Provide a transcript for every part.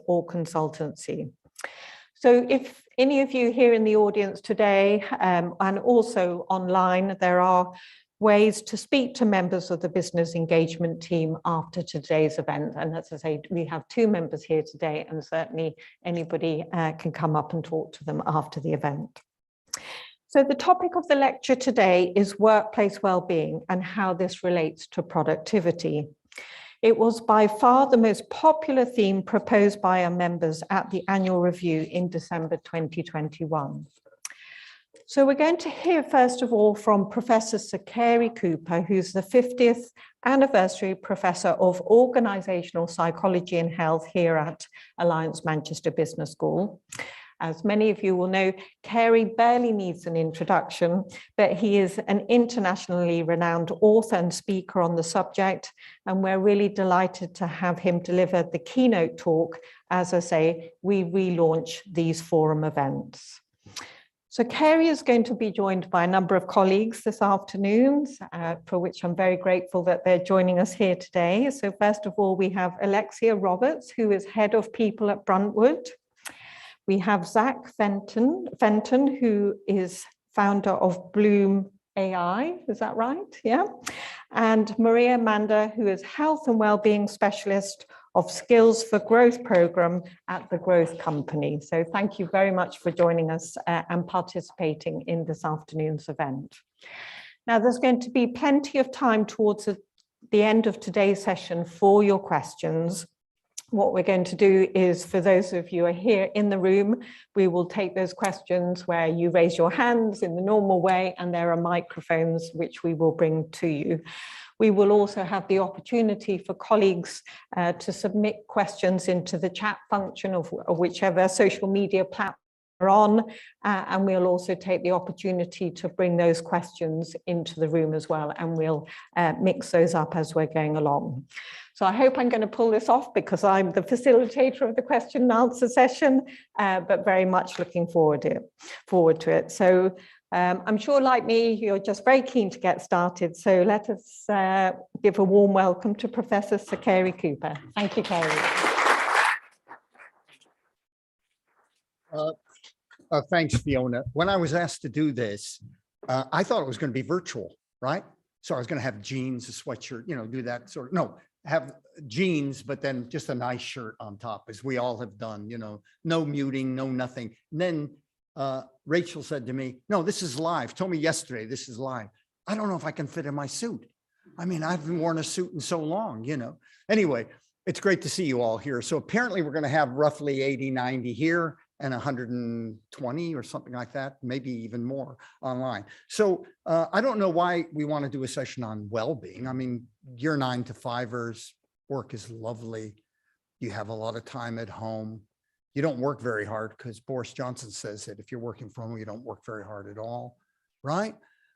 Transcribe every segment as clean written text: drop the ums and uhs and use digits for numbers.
or consultancy. So if any of you here in the audience today and also online, there are ways to speak to members of the business engagement team after today's event. And as I say, we have 2 members here today, and certainly anybody can come up and talk to them after the event. So the topic of the lecture today is workplace well-being and how this relates to productivity. It was by far the most popular theme proposed by our members at the annual review in December 2021. So we're going to hear first of all from Professor Sir Cary Cooper, who's the 50th anniversary Professor of Organisational Psychology and Health here at Alliance Manchester Business School. As many of you will know, Cary barely needs an introduction, but he is an internationally renowned author and speaker on the subject, and we're really delighted to have him deliver the keynote talk as I say, we relaunch these forum events. So Cary is going to be joined by a number of colleagues this afternoon, for which I'm very grateful that they're joining us here today. So first of all, we have Alexia Roberts, who is Head of People at Bruntwood. We have Zach Fenton, who is founder of Bloom AI, is that right? Yeah. And Maria Manda, who is Health and Wellbeing Specialist of Skills for Growth Program at the Growth Company. So thank you very much for joining us and participating in this afternoon's event. Now, there's going to be plenty of time towards the end of today's session for your questions. What we're going to do is, for those of you who are here in the room, we will take those questions where you raise your hands in the normal way, and there are microphones which we will bring to you. We will also have the opportunity for colleagues to submit questions into the chat function of whichever social media platform you're on, and we'll also take the opportunity to bring those questions into the room as well, and we'll mix those up as we're going along. So I hope I'm going to pull this off because I'm the facilitator of the question and answer session, but very much looking forward to it. So I'm sure, like me, you're just very keen to get started. So let us give a warm welcome to Professor Sir Cary Cooper. Thank you, Cary. Thanks, Fiona. When I was asked to do this, I thought it was going to be virtual, right? So I was going to have jeans, a sweatshirt, you know, do that sort of, no, have jeans, but then just a nice shirt on top, as we all have done, you know, no muting, no nothing. And then Rachel said to me, no, this is live. Told me yesterday, this is live. I don't know if I can fit in my suit. I mean, I haven't worn a suit in so long, you know. Anyway, it's great to see you all here. So apparently we're going to have roughly 80, 90 here and 120 or something like that, maybe even more online. So I don't know why we want to do a session on well-being. I mean, your 9-to-5ers, work is lovely. You have a lot of time at home. You don't work very hard because Boris Johnson says that if you're working from home, you don't work very hard at all, right?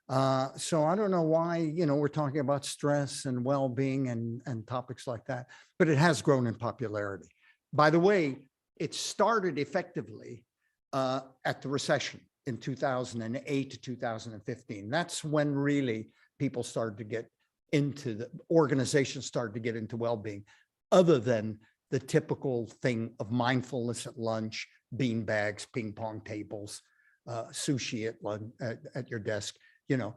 So I don't know why, you know, we're talking about stress and well-being and topics like that, but it has grown in popularity. By the way, it started effectively at the recession in 2008 to 2015. That's when really people started to get into the organizations started to get into well-being, other than the typical thing of mindfulness at lunch, bean bags, ping pong tables, sushi at lunch, at your desk. You know,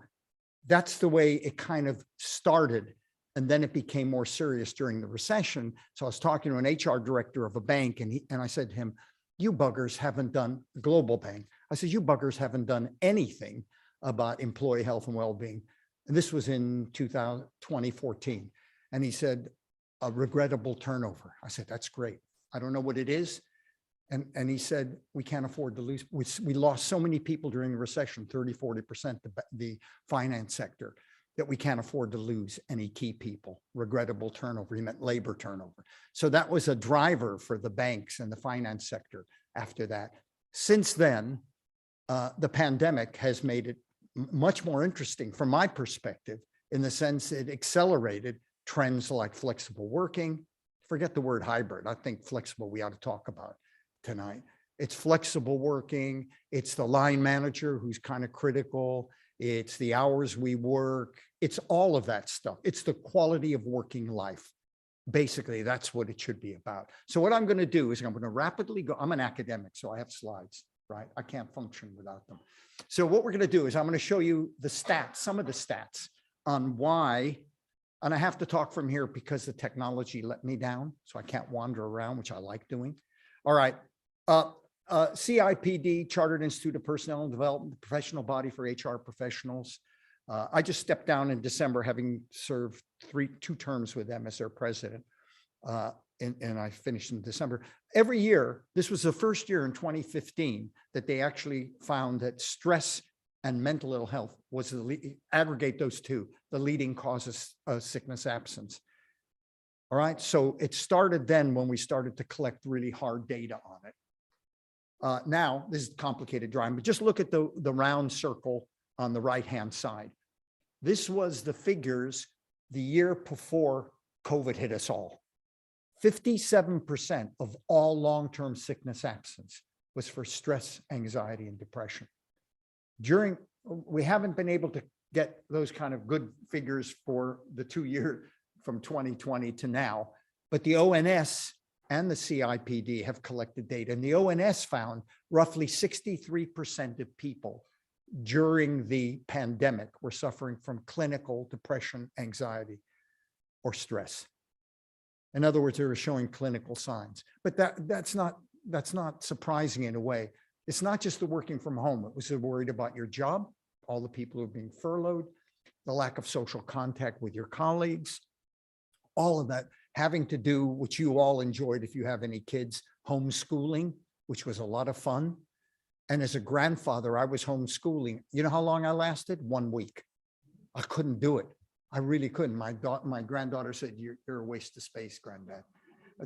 that's the way it kind of started. And then it became more serious during the recession. So I was talking to an HR director of a bank, and I said to him, you buggers haven't done, global bank. I said, you buggers haven't done anything about employee health and well-being. And this was in 2014. And he said, a regrettable turnover. I said, that's great. I don't know what it is. And he said, we can't afford to lose. We lost so many people during the recession, 30-40%, the finance sector, that we can't afford to lose any key people. Regrettable turnover. He meant labor turnover. So that was a driver for the banks and the finance sector after that. Since then, the pandemic has made it much more interesting from my perspective, in the sense it accelerated trends like flexible working. Forget the word hybrid. I think flexible we ought to talk about tonight. It's flexible working. It's the line manager who's kind of critical. It's the hours we work. It's all of that stuff. It's the quality of working life. basically that's what it should be about. So what I'm going to do is I'm going to rapidly go. I'm an academic, so I have slides, right? I can't function without them. So what we're going to do is I'm going to show you the stats, some of the stats on why, and I have to talk from here because the technology let me down, so I can't wander around, which I like doing. All right. CIPD, Chartered Institute of Personnel and Development, the professional body for HR professionals. I just stepped down in December, having served two terms with them as their president. And I finished in December. Every year, this was the first year in 2015 that they actually found that stress and mental ill health was aggregate those two, the leading causes of sickness absence. All right, so it started then when we started to collect really hard data on it. Now, this is complicated drawing, but just look at the round circle on the right-hand side. This was the figures the year before COVID hit us all. 57% of all long-term sickness absence was for stress, anxiety, and depression. We haven't been able to get those kind of good figures for the 2 years from 2020 to now, but the ONS and the CIPD have collected data, and the ONS found roughly 63% of people during the pandemic were suffering from clinical depression, anxiety, or stress. In other words, they were showing clinical signs. But that's not surprising in a way. It's not just the working from home. It was the worried about your job, all the people who are being furloughed, the lack of social contact with your colleagues, all of that having to do, which you all enjoyed if you have any kids, homeschooling, which was a lot of fun. And as a grandfather, I was homeschooling. You know how long I lasted? 1 week. I couldn't do it. I really couldn't. My granddaughter said, you're a waste of space, Granddad.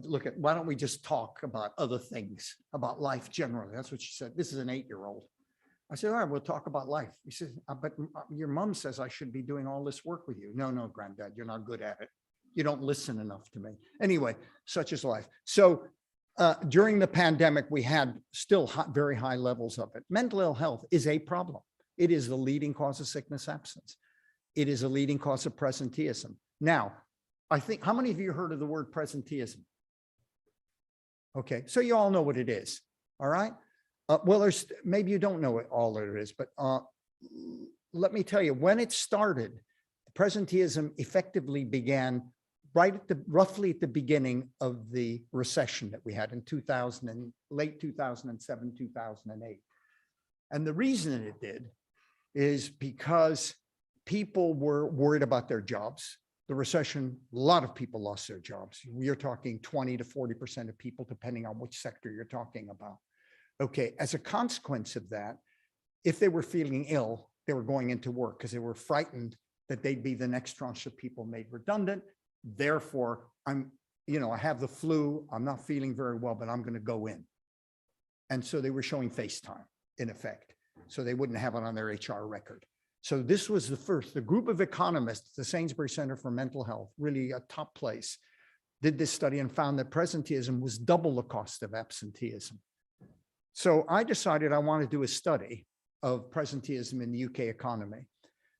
Look at, why don't we just talk about other things, about life generally? That's what she said. This is an 8-year-old. I said, all right, we'll talk about life. He said, but your mom says I should be doing all this work with you. No, Granddad, you're not good at it. You don't listen enough to me. Anyway, such is life. So during the pandemic, we had still very high levels of it. Mental ill health is a problem. It is the leading cause of sickness absence. It is a leading cause of presenteeism. Now, I think, how many of you heard of the word presenteeism? Okay, so you all know what it is, all right? Well, maybe you don't know it all that it is, but let me tell you, when it started, presenteeism effectively began roughly at the beginning of the recession that we had in late 2007, 2008. And the reason it did is because people were worried about their jobs. The recession, a lot of people lost their jobs. We are talking 20 to 40% of people, depending on which sector you're talking about. Okay, as a consequence of that, if they were feeling ill, they were going into work because they were frightened that they'd be the next tranche of people made redundant. Therefore, I have the flu, I'm not feeling very well, but I'm going to go in. And so they were showing FaceTime in effect, so they wouldn't have it on their HR record. So this was the group of economists, the Sainsbury Center for Mental Health, really a top place, did this study and found that presenteeism was double the cost of absenteeism. So I decided I want to do a study of presenteeism in the UK economy.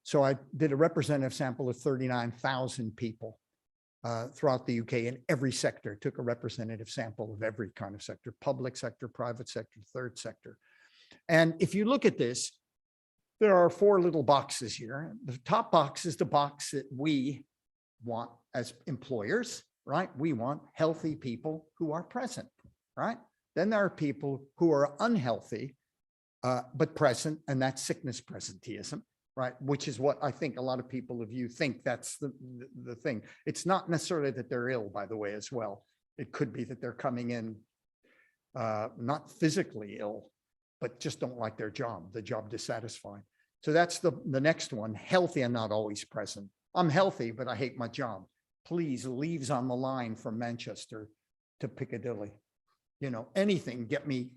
So I did a representative sample of 39,000 people throughout the UK in every sector, took a representative sample of every kind of sector, public sector, private sector, third sector. And if you look at this, there are 4 little boxes here. The top box is the box that we want as employers, right? We want healthy people who are present, right? Then there are people who are unhealthy, but present, and that's sickness presenteeism, right? Which is what I think a lot of people of you think that's the thing. It's not necessarily that they're ill, by the way, as well. It could be that they're coming in not physically ill, but just don't like their job, the job dissatisfied. So that's the next one, healthy and not always present. I'm healthy, but I hate my job. Please, leaves on the line from Manchester to Piccadilly. Anything, get me,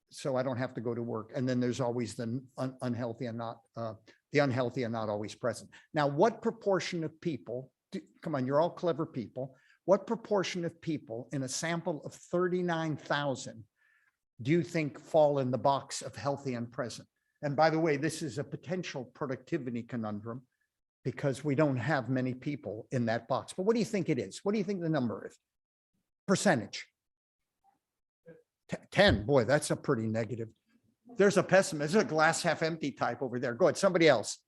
so I don't have to go to work. And then there's always the unhealthy and not always present. Now, what proportion of people, come on, you're all clever people. What proportion of people in a sample of 39,000 do you think fall in the box of healthy and present? And by the way, this is a potential productivity conundrum because we don't have many people in that box. But what do you think it is? What do you think the number is? Percentage. 10, boy, that's a pretty negative. There's a pessimist, there's a glass half empty type over there. Go ahead, somebody else.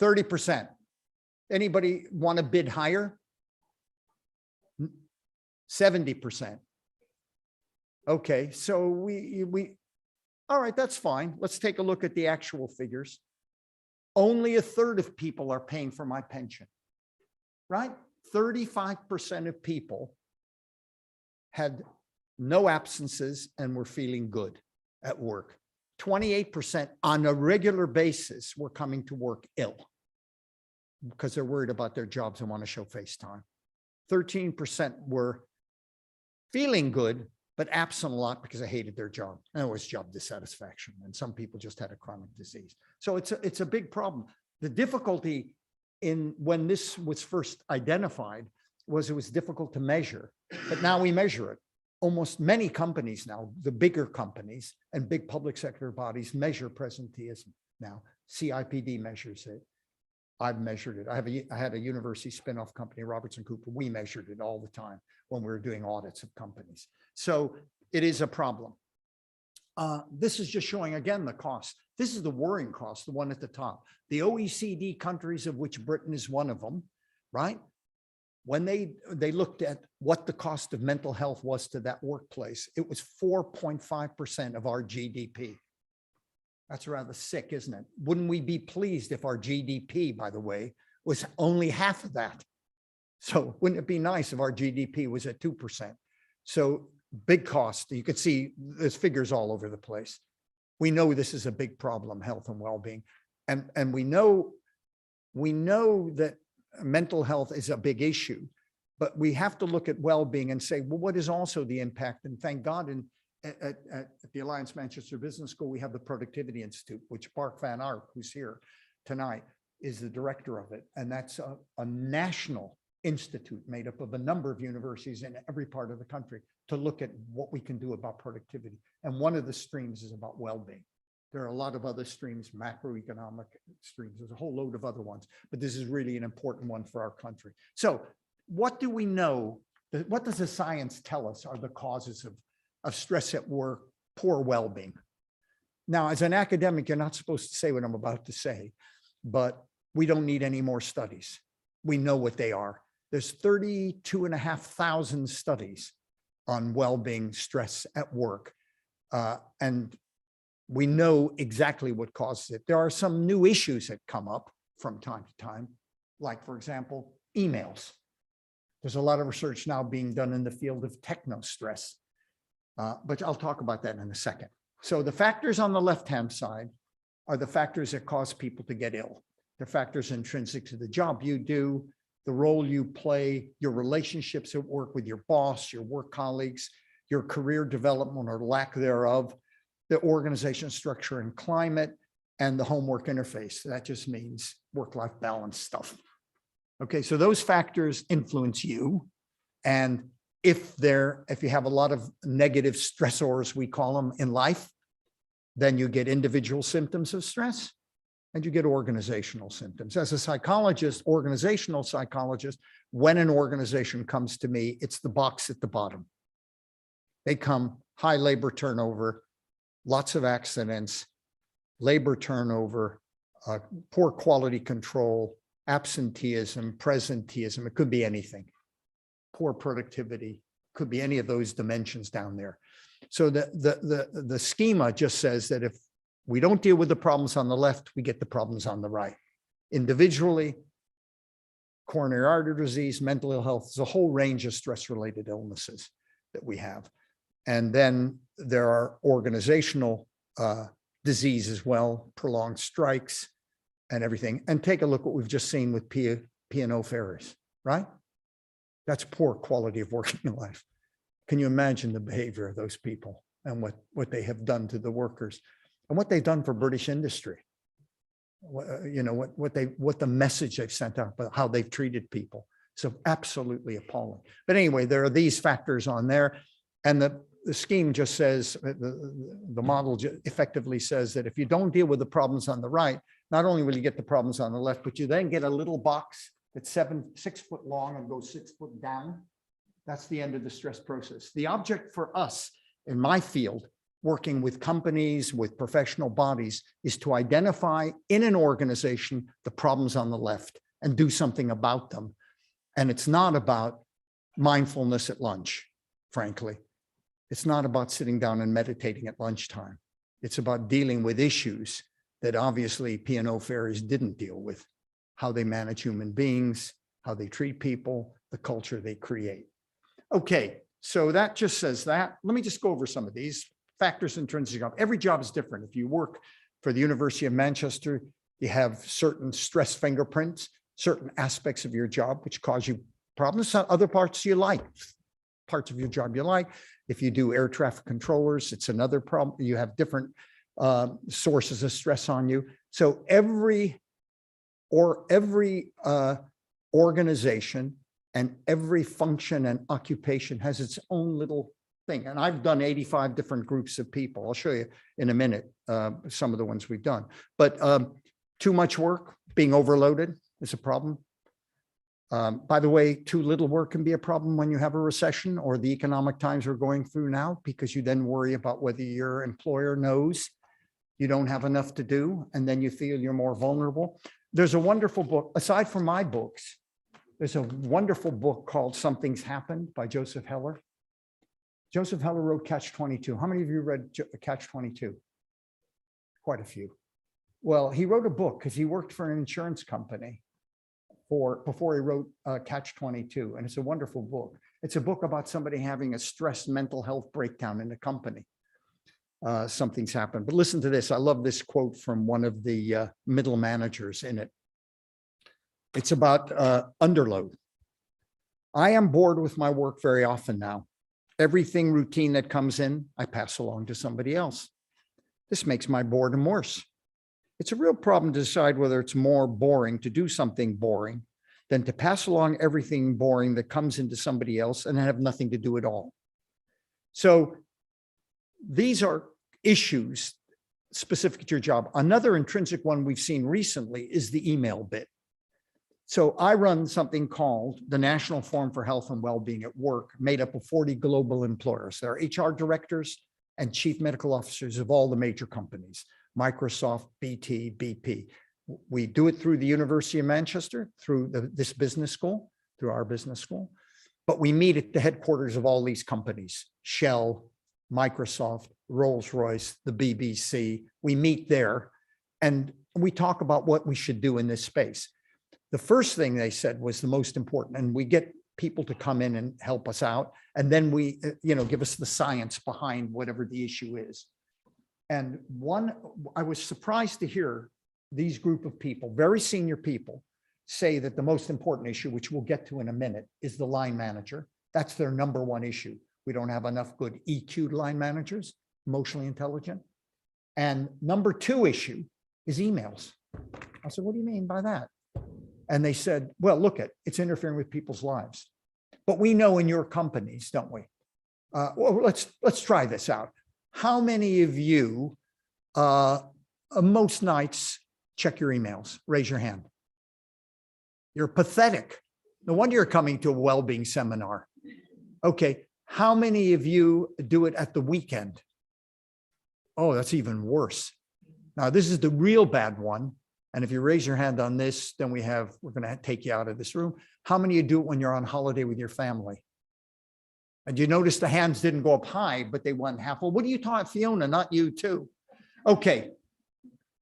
30%. Anybody want to bid higher? 70%. Okay, so we, all right, that's fine. Let's take a look at the actual figures. Only a third of people are paying for my pension, right? 35% of people had no absences and were feeling good at work. 28% on a regular basis were coming to work ill because they're worried about their jobs and want to show face time. 13% were feeling good, but absent a lot because they hated their job. And it was job dissatisfaction. And some people just had a chronic disease. So it's a big problem. The difficulty in when this was first identified was it was difficult to measure, but now we measure it. Almost many companies now, the bigger companies and big public sector bodies measure presenteeism now. CIPD measures it. I've measured it. I had a university spinoff company, Robertson Cooper. We measured it all the time when we were doing audits of companies. So it is a problem. This is just showing again the cost. This is the worrying cost, the one at the top. The OECD countries, of which Britain is one of them, right? When they looked at what the cost of mental health was to that workplace, it was 4.5% of our GDP. That's rather sick, isn't it? Wouldn't we be pleased if our GDP, by the way, was only half of that? So wouldn't it be nice if our GDP was at 2%? So big cost. You could see there's figures all over the place. We know this is a big problem, health and well-being. And we know that mental health is a big issue, but we have to look at well-being and say, well, what is also the impact? And thank God at the Alliance Manchester Business School, we have the Productivity Institute, which Mark Van Ark, who's here tonight, is the director of it. And that's a national institute made up of a number of universities in every part of the country to look at what we can do about productivity. And one of the streams is about well-being. There are a lot of other streams, macroeconomic streams. There's a whole load of other ones, but this is really an important one for our country. So what do we know? What does the science tell us are the causes of stress at work, poor well-being? Now, as an academic, you're not supposed to say what I'm about to say, but we don't need any more studies. We know what they are. There's 32,500 studies on well-being, stress at work. And we know exactly what causes it. There are some new issues that come up from time to time, like, for example, emails. There's a lot of research now being done in the field of techno-stress, but I'll talk about that in a second. So the factors on the left-hand side are the factors that cause people to get ill. They're factors intrinsic to the job you do, the role you play, your relationships at work with your boss, your work colleagues, your career development or lack thereof, the organization structure and climate, and the homework interface. That just means work-life balance stuff. Okay, so those factors influence you. And if you have a lot of negative stressors, we call them, in life, then you get individual symptoms of stress and you get organizational symptoms. As a psychologist, organizational psychologist, when an organization comes to me, it's the box at the bottom. They come high labor turnover, lots of accidents, labor turnover, poor quality control, absenteeism, presenteeism. It could be anything. Poor productivity, could be any of those dimensions down there. So the schema just says that if we don't deal with the problems on the left, we get the problems on the right. Individually, coronary artery disease, mental ill health, there's a whole range of stress-related illnesses that we have. And then there are organizational disease as well, prolonged strikes and everything. And take a look what we've just seen with P&O ferries, right? That's poor quality of working life. Can you imagine the behavior of those people and what they have done to the workers and what they've done for British industry? You know, what the message they've sent out about how they've treated people. So absolutely appalling. But anyway, there are these factors on there. And the scheme just says, the model effectively says that if you don't deal with the problems on the right, not only will you get the problems on the left, but you then get a little box that's 6 foot long and goes 6 foot down. That's the end of the stress process. The object for us in my field, working with companies, with professional bodies, is to identify in an organization the problems on the left and do something about them. And it's not about mindfulness at lunch, frankly. It's not about sitting down and meditating at lunchtime. It's about dealing with issues that obviously P&O fairies didn't deal with: how they manage human beings, how they treat people, the culture they create. Okay, so that just says that. Let me just go over some of these factors. Intrinsic job. Every job is different. If you work for the University of Manchester, you have certain stress fingerprints, certain aspects of your job which cause you problems. Other parts you like, parts of your job you like. If you do air traffic controllers, it's another problem. You have different sources of stress on you. So every organization and every function and occupation has its own little thing. And I've done 85 different groups of people. I'll show you in a minute some of the ones we've done. But too much work, being overloaded is a problem. By the way, too little work can be a problem when you have a recession or the economic times we're going through now, because you then worry about whether your employer knows you don't have enough to do, and then you feel you're more vulnerable. There's a wonderful book, aside from my books, there's a wonderful book called Something's Happened by Joseph Heller. Joseph Heller wrote Catch-22. How many of you read Catch-22? Quite a few. Well, he wrote a book because he worked for an insurance company before he wrote Catch-22, and it's a wonderful book. It's a book about somebody having a stress mental health breakdown in the company. Something's happened. But listen to this. I love this quote from one of the middle managers in it. It's about underload. I am bored with my work very often now. Everything routine that comes in, I pass along to somebody else. This makes my boredom worse. It's a real problem to decide whether it's more boring to do something boring than to pass along everything boring that comes into somebody else and have nothing to do at all. So these are issues specific to your job. Another intrinsic one we've seen recently is the email bit. So I run something called the National Forum for Health and Wellbeing at Work, made up of 40 global employers. There are HR directors and chief medical officers of all the major companies: Microsoft, BT, BP. We do it through the University of Manchester, through this business school, through our business school. But we meet at the headquarters of all these companies: Shell, Microsoft, Rolls-Royce, the BBC. We meet there and we talk about what we should do in this space. The first thing they said was the most important, and we get people to come in and help us out. And then we, give us the science behind whatever the issue is. And I was surprised to hear these group of people, very senior people, say that the most important issue, which we'll get to in a minute, is the line manager. That's their number one issue. We don't have enough good EQ'd line managers, emotionally intelligent. And number two issue is emails. I said, what do you mean by that? And they said, well, look, it's interfering with people's lives. But we know in your companies, don't we? Well, let's try this out. How many of you most nights check your emails? Raise your hand. You're pathetic. No wonder you're coming to a well-being seminar. Okay, how many of you do it at the weekend? Oh, that's even worse. Now, this is the real bad one. And if you raise your hand on this, then we're going to take you out of this room. How many of you do it when you're on holiday with your family? And you notice the hands didn't go up high, but they went half. Well, what are you talking, Fiona? Not you too. Okay.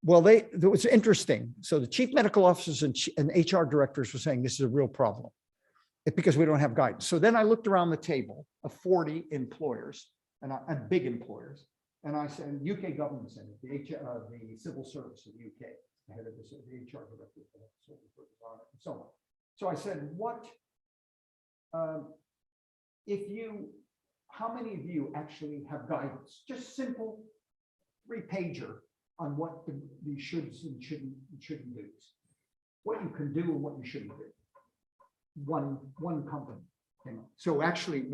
Well, it was interesting. So the chief medical officers and HR directors were saying this is a real problem. It's because we don't have guidance. So then I looked around the table of 40 employers and big employers. And I said, UK government center, the civil service of the UK, the head of the HR director, and so on. So I said, how many of you actually have guidance? Just simple 3-pager on what the shoulds and shouldn't do. What you can do and what you shouldn't do. One company. So actually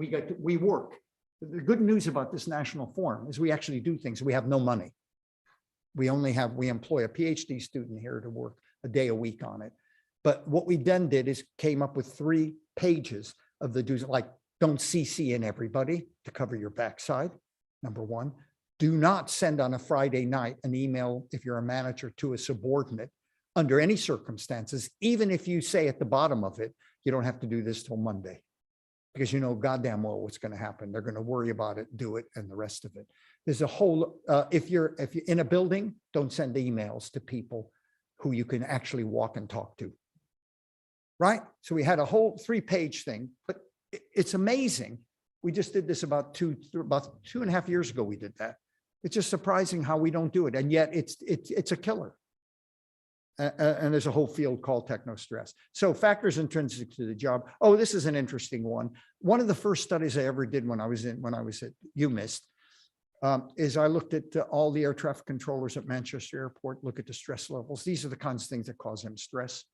we work. The good news about this national forum is we actually do things. We have no money. We employ a PhD student here to work a day a week on it. But what we then did is came up with 3 pages of the do's, like don't CC in everybody to cover your backside. Number 1, do not send on a Friday night an email if you're a manager to a subordinate under any circumstances, even if you say at the bottom of it, you don't have to do this till Monday, because you know goddamn well what's going to happen. They're going to worry about it, do it, and the rest of it. There's a whole, if you're in a building, don't send emails to people who you can actually walk and talk to. Right? So we had a whole 3-page thing, but it's amazing. We just did this about 2.5 years ago. We did that. It's just surprising how we don't do it. And yet it's a killer. And there's a whole field called techno-stress. So factors intrinsic to the job. Oh, this is an interesting one. One of the first studies I ever did when I was at UMIST is I looked at all the air traffic controllers at Manchester Airport, look at the stress levels. These are the kinds of things that cause them stress.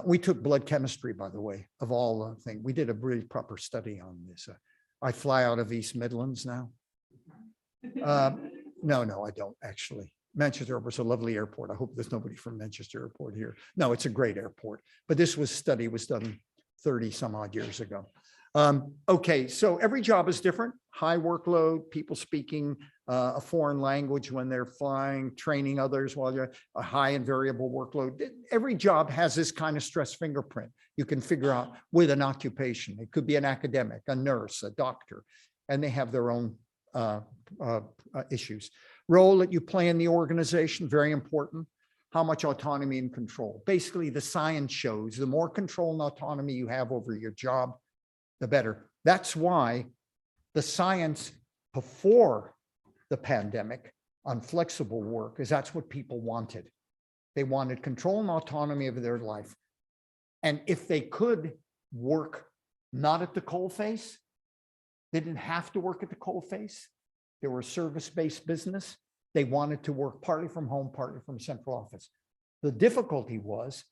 We took blood chemistry, by the way, of all things. We did a really proper study on this. I fly out of East Midlands now. No, I don't actually. Manchester Airport's a lovely airport. I hope there's nobody from Manchester Airport here. No, it's a great airport. But this study was done 30 some odd years ago. Okay, so every job is different. High workload, people speaking a foreign language when they're flying, training others while you're a high and variable workload. Every job has this kind of stress fingerprint you can figure out with an occupation. It could be an academic, a nurse, a doctor, and they have their own issues. Role that you play in the organization, very important. How much autonomy and control. Basically, the science shows the more control and autonomy you have over your job, the better. That's why the science before the pandemic on flexible work is that's what people wanted. They wanted control and autonomy of their life. And if they could work not at the coalface, they didn't have to work at the coalface. They were a service-based business. They wanted to work partly from home, partly from central office. The difficulty was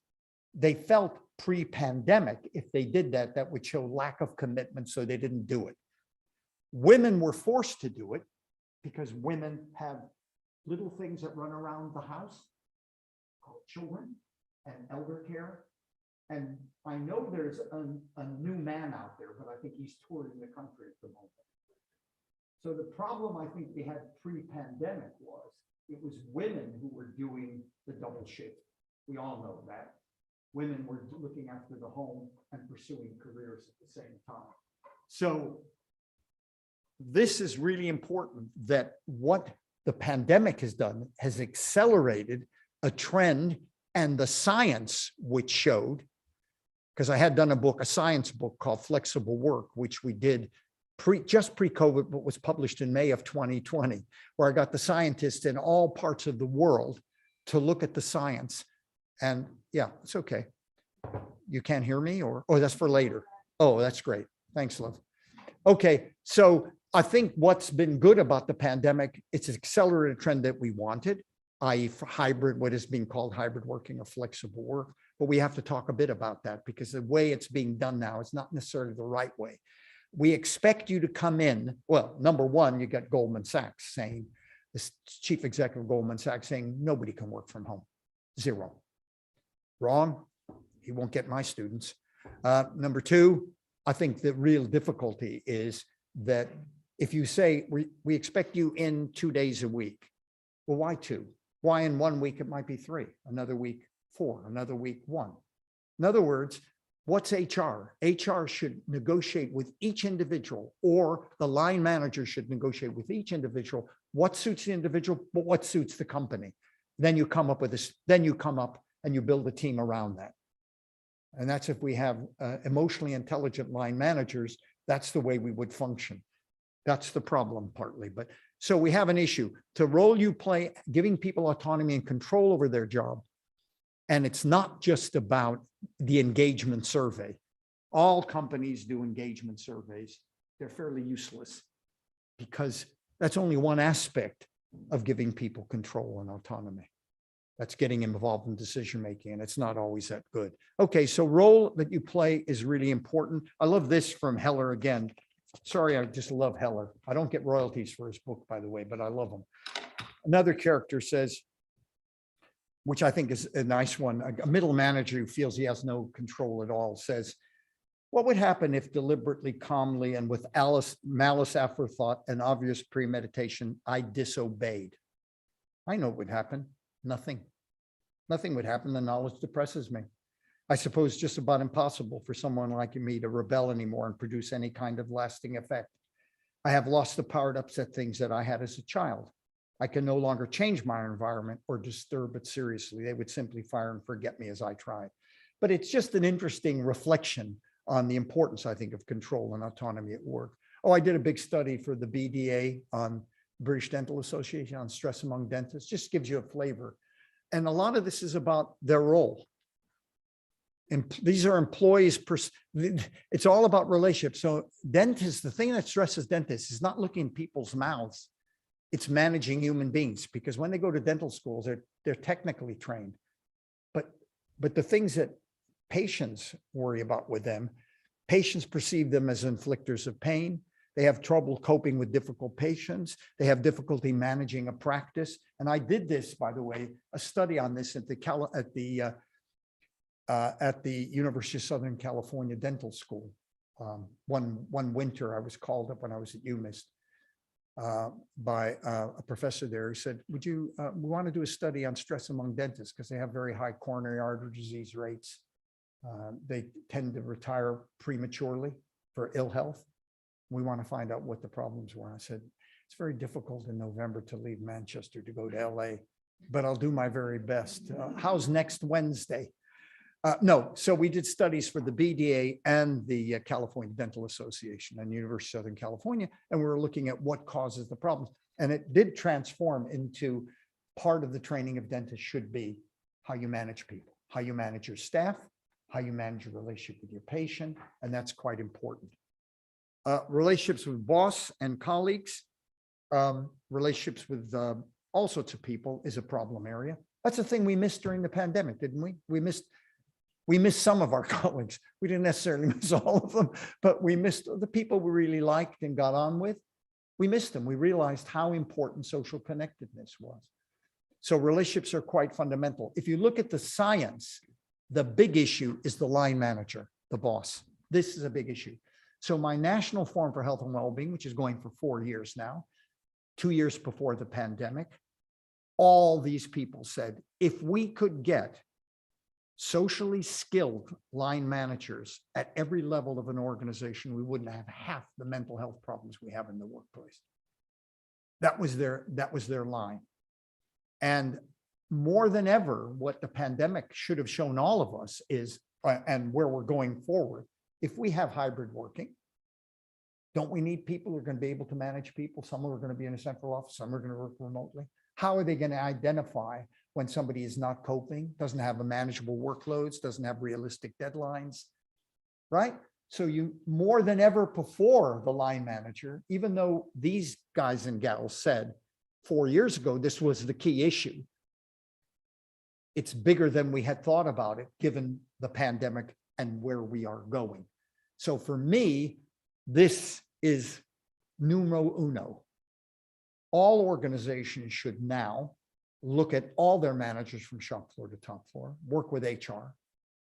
they felt pre-pandemic, if they did that, that would show lack of commitment, so they didn't do it. Women were forced to do it because women have little things that run around the house called children and elder care. And I know there's a new man out there, but I think he's touring the country at the moment. So the problem I think we had pre-pandemic was it was women who were doing the double shift. We all know that. Women were looking after the home and pursuing careers at the same time. So this is really important, that what the pandemic has done has accelerated a trend, and the science which showed, because I had done a science book called Flexible Work, which we did just pre-COVID, but was published in May of 2020, where I got the scientists in all parts of the world to look at the science. And yeah, it's okay. You can't hear me, or, oh, that's for later. Oh, that's great. Thanks, love. Okay, so I think what's been good about the pandemic, it's an accelerated trend that we wanted, i.e. hybrid, what is being called hybrid working or flexible work. But we have to talk a bit about that, because the way it's being done now is not necessarily the right way. We expect you to come in. Well, number one, you got Goldman Sachs saying, the chief executive of Goldman Sachs saying nobody can work from home. 0. Wrong. He won't get my students. Number two, I think the real difficulty is that if you say we expect you in 2 days a week, well, why 2? Why in 1 week it might be 3, another week 4, another week 1. In other words, what's HR? HR should negotiate with each individual, or the line manager should negotiate with each individual what suits the individual, but what suits the company. Then you come up with this, then you come up and you build a team around that. And that's if we have emotionally intelligent line managers, that's the way we would function. That's the problem partly. But so we have an issue to role you play, giving people autonomy and control over their job. And it's not just about the engagement survey. All companies do engagement surveys. They're fairly useless because that's only one aspect of giving people control and autonomy. That's getting involved in decision-making, and it's not always that good. Okay, so role that you play is really important. I love this from Heller again. Sorry, I just love Heller. I don't get royalties for his book, by the way, but I love him. Another character says, which I think is a nice one, a middle manager who feels he has no control at all says, what would happen if deliberately, calmly, and with malice aforethought and obvious premeditation, I disobeyed? I know what would happen. Nothing. Nothing would happen. The knowledge depresses me. I suppose just about impossible for someone like me to rebel anymore and produce any kind of lasting effect. I have lost the power to upset things that I had as a child. I can no longer change my environment or disturb it seriously. They would simply fire and forget me as I tried. But it's just an interesting reflection on the importance, I think, of control and autonomy at work. Oh, I did a big study for the BDA on British Dental Association on stress among dentists, just gives you a flavor. And a lot of this is about their role. And these are employees, it's all about relationships. So dentists, the thing that stresses dentists is not looking in people's mouths, it's managing human beings, because when they go to dental schools, they're technically trained. But the things that patients worry about with them, patients perceive them as inflictors of pain. They have trouble coping with difficult patients. They have difficulty managing a practice. And I did this, by the way, a study on this at the University of Southern California Dental School. One winter, I was called up when I was at UMIST by a professor there. He said, we want to do a study on stress among dentists because they have very high coronary artery disease rates. They tend to retire prematurely for ill health. We want to find out what the problems were. I said, it's very difficult in November to leave Manchester to go to LA, but I'll do my very best. How's next Wednesday? No, so we did studies for the BDA and the California Dental Association and University of Southern California, and we were looking at what causes the problems. And it did transform into part of the training of dentists should be how you manage people, how you manage your staff, how you manage your relationship with your patient, and that's quite important. Relationships with boss and colleagues, relationships with all sorts of people is a problem area. That's the thing we missed during the pandemic, didn't we? We missed some of our colleagues. We didn't necessarily miss all of them, but we missed the people we really liked and got on with. We missed them. We realized how important social connectedness was. So relationships are quite fundamental. If you look at the science, the big issue is the line manager, the boss. This is a big issue. So my National Forum for Health and Wellbeing, which is going for 4 years now, 2 years before the pandemic, all these people said, if we could get socially skilled line managers at every level of an organization, we wouldn't have half the mental health problems we have in the workplace. That was their line. And more than ever, what the pandemic should have shown all of us is, and where we're going forward, if we have hybrid working, don't we need people who are going to be able to manage people? Some are going to be in a central office, some are going to work remotely. How are they going to identify when somebody is not coping, doesn't have a manageable workloads, doesn't have realistic deadlines, right? So you, more than ever before, the line manager, even though these guys and gals said 4 years ago, this was the key issue, it's bigger than we had thought about it, given the pandemic and where we are going. So for me, this is numero uno. All organizations should now look at all their managers from shop floor to top floor, work with HR.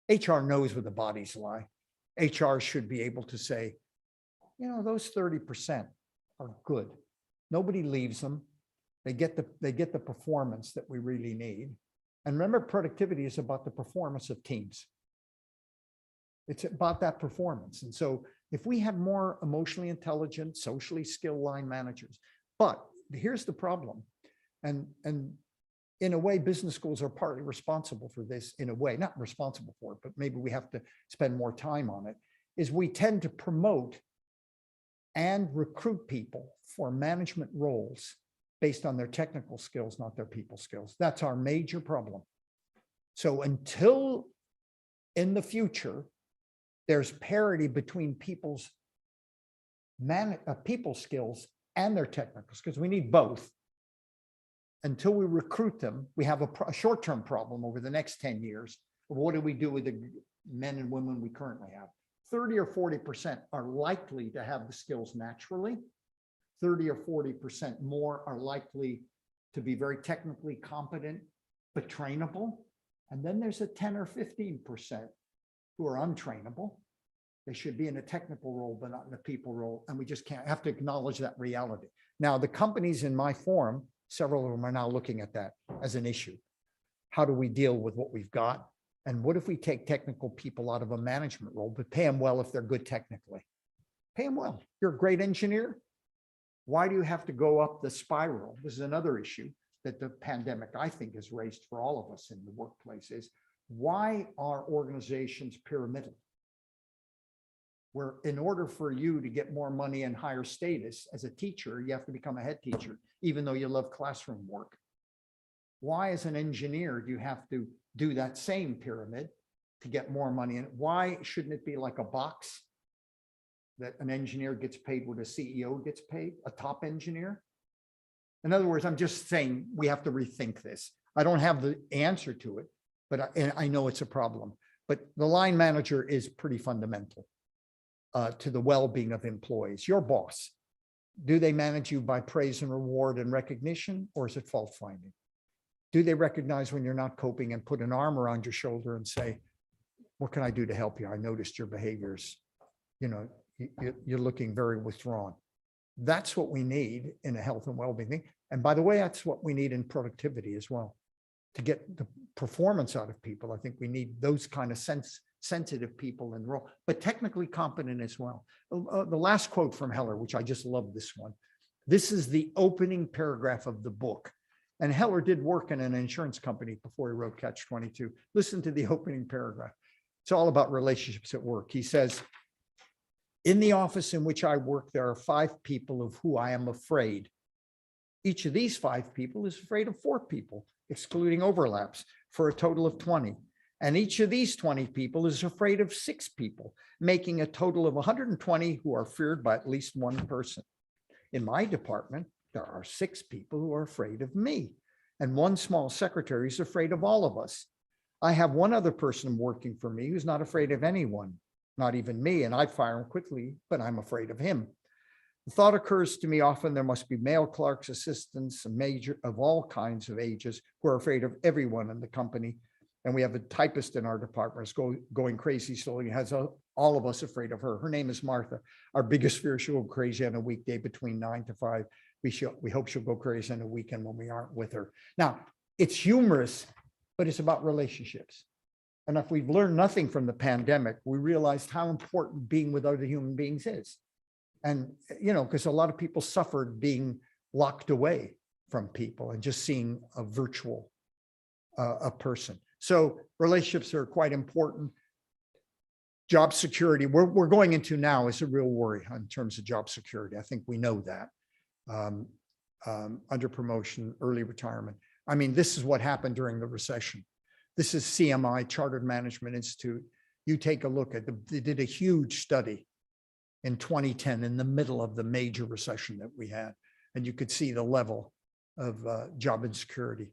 HR knows where the bodies lie. HR should be able to say, you know, those 30% are good. Nobody leaves them. They get the performance that we really need. And remember, productivity is about the performance of teams. It's about that performance. And so if we have more emotionally intelligent, socially skilled line managers, but here's the problem. And in a way, business schools are partly responsible for this, in a way, not responsible for it, but maybe we have to spend more time on it, is we tend to promote and recruit people for management roles based on their technical skills, not their people skills. That's our major problem. So until in the future, there's parity between people's people skills and their technical skills, we need both. Until we recruit them, we have a short-term problem over the next 10 years. What do we do with the men and women we currently have? 30 or 40% are likely to have the skills naturally. 30 or 40% more are likely to be very technically competent, but trainable. And then there's a 10 or 15% who are untrainable. They should be in a technical role, but not in a people role. And we just can't have to acknowledge that reality. Now, the companies in my forum, several of them are now looking at that as an issue. How do we deal with what we've got? And what if we take technical people out of a management role, but pay them well if they're good technically? Pay them well. You're a great engineer. Why do you have to go up the spiral? This is another issue that the pandemic, I think, has raised for all of us in the workplace is, why are organizations pyramidal? Where in order for you to get more money and higher status as a teacher, you have to become a head teacher, even though you love classroom work. Why, as an engineer, do you have to do that same pyramid to get more money? And why shouldn't it be like a box that an engineer gets paid what a CEO gets paid, a top engineer? In other words, I'm just saying we have to rethink this. I don't have the answer to it, but I know it's a problem. But the line manager is pretty fundamental to the well-being of employees. Your boss, do they manage you by praise and reward and recognition, or is it fault finding? Do they recognize when you're not coping and put an arm around your shoulder and say, what can I do to help you? I noticed your behaviors. You know, you're looking very withdrawn. That's what we need in a health and well-being thing. And by the way, that's what we need in productivity as well. To get the performance out of people, I think we need those kind of sensitive people in the role, but technically competent as well. The last quote from Heller, which I just love this one. This is the opening paragraph of the book. And Heller did work in an insurance company before he wrote Catch-22. Listen to the opening paragraph. It's all about relationships at work. He says, in the office in which I work, there are 5 people of who I am afraid. Each of these 5 people is afraid of 4 people, excluding overlaps, for a total of 20. And each of these 20 people is afraid of 6 people, making a total of 120 who are feared by at least one person. In my department, there are 6 people who are afraid of me, and one small secretary is afraid of all of us. I have one other person working for me who's not afraid of anyone, not even me, and I fire him quickly, but I'm afraid of him. The thought occurs to me often there must be male clerks, assistants, and major of all kinds of ages who are afraid of everyone in the company. And we have a typist in our department going crazy slowly, has all of us afraid of her. Her name is Martha. Our biggest fear, she'll go crazy on a weekday between 9 to 5. We hope she'll go crazy on a weekend when we aren't with her. Now, it's humorous, but it's about relationships. And if we've learned nothing from the pandemic, we realized how important being with other human beings is. And, you know, because a lot of people suffered being locked away from people and just seeing a virtual a person. So relationships are quite important. Job security, we're going into now is a real worry in terms of job security. I think we know that. Under promotion, early retirement. I mean, this is what happened during the recession. This is CMI, Chartered Management Institute. You take a look at they did a huge study in 2010 in the middle of the major recession that we had. And you could see the level of job insecurity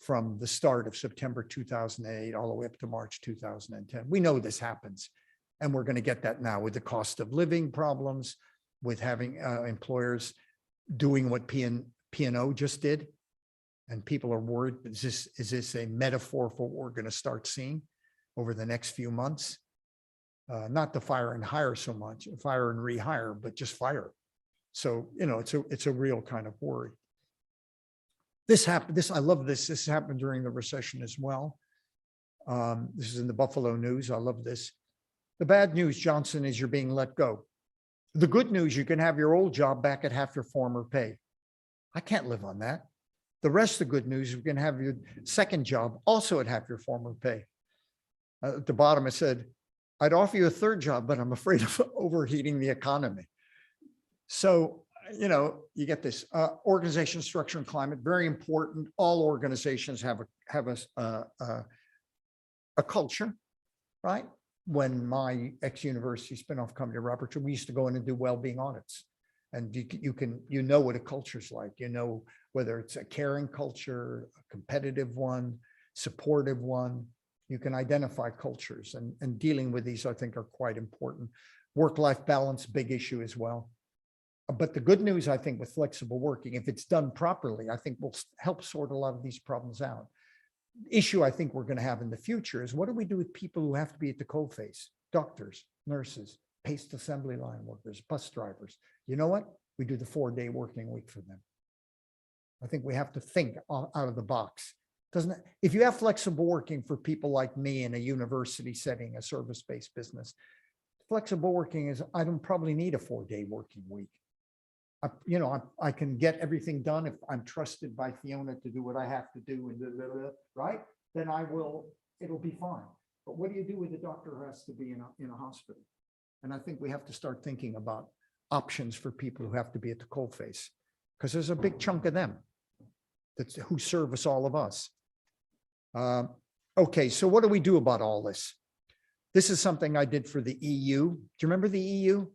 from the start of September 2008 all the way up to March 2010. We know this happens. And we're going to get that now with the cost of living problems, with having employers doing what P&O just did. And people are worried, is this a metaphor for what we're going to start seeing over the next few months? Not to fire and hire so much, fire and rehire, but just fire. So, you know, it's a real kind of worry. This happened, I love this. This happened during the recession as well. This is in the Buffalo News. I love this. The bad news, Johnson, is you're being let go. The good news, you can have your old job back at half your former pay. I can't live on that. The rest of the good news, you can have your second job also at half your former pay. At the bottom, it said, I'd offer you a third job, but I'm afraid of overheating the economy. So, you know, you get this organization structure and climate, very important. All organizations have a culture, right? When my ex-university spinoff company, Robert, we used to go in and do well-being audits. And you know what a culture is like, you know, whether it's a caring culture, a competitive one, supportive one, you can identify cultures, and dealing with these, I think, are quite important. Work-life balance, big issue as well. But the good news, I think, with flexible working, if it's done properly, I think will help sort a lot of these problems out. Issue I think we're going to have in the future is what do we do with people who have to be at the coalface? Doctors, nurses, paste assembly line workers, bus drivers. You know what? We do the 4-day working week for them. I think we have to think out of the box. Doesn't it? If you have flexible working for people like me in a university setting, a service-based business, flexible working is, I don't probably need a 4-day working week. I can get everything done if I'm trusted by Fiona to do what I have to do, and right? Then it'll be fine. But what do you do with the doctor who has to be in a hospital? And I think we have to start thinking about options for people who have to be at the coalface, because there's a big chunk of them who service all of us. Okay, so what do we do about all this? This is something I did for the EU. Do you remember the EU? Do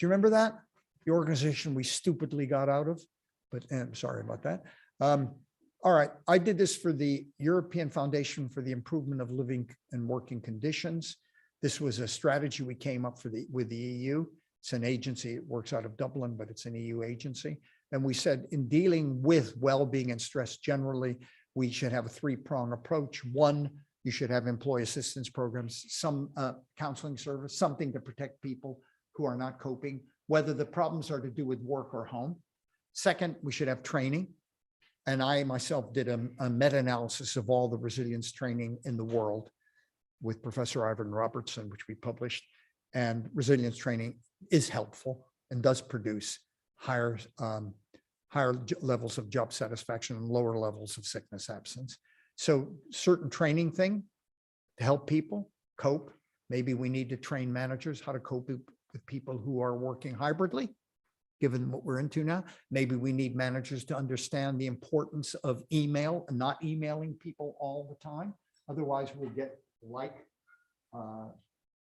you remember that? The organization we stupidly got out of, but I'm sorry about that. All right, I did this for the European Foundation for the Improvement of Living and Working Conditions. This was a strategy we came up with the EU. It's an agency, it works out of Dublin, but it's an EU agency. And we said in dealing with well-being and stress generally, we should have a 3-prong approach. One, you should have employee assistance programs, some counseling service, something to protect people who are not coping, whether the problems are to do with work or home. Second, we should have training. And I myself did a meta-analysis of all the resilience training in the world with Professor Ivan Robertson, which we published. And resilience training is helpful and does produce higher levels of job satisfaction and lower levels of sickness absence. So certain training thing to help people cope. Maybe we need to train managers how to cope with people who are working hybridly, given what we're into now. Maybe we need managers to understand the importance of email and not emailing people all the time. Otherwise, we'll get like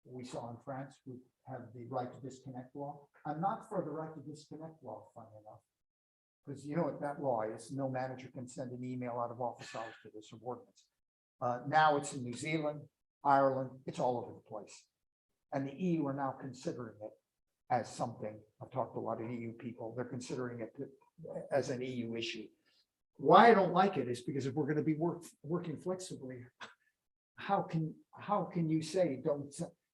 we saw in France, we have the right to disconnect law. I'm not for the right to disconnect law, funny enough, because you know what that law is. No manager can send an email out of office hours to their subordinates. Now it's in New Zealand, Ireland, it's all over the place. And the EU are now considering it as something. I've talked to a lot of EU people. They're considering it as an EU issue. Why I don't like it is because if we're going to be working flexibly, how can you say don't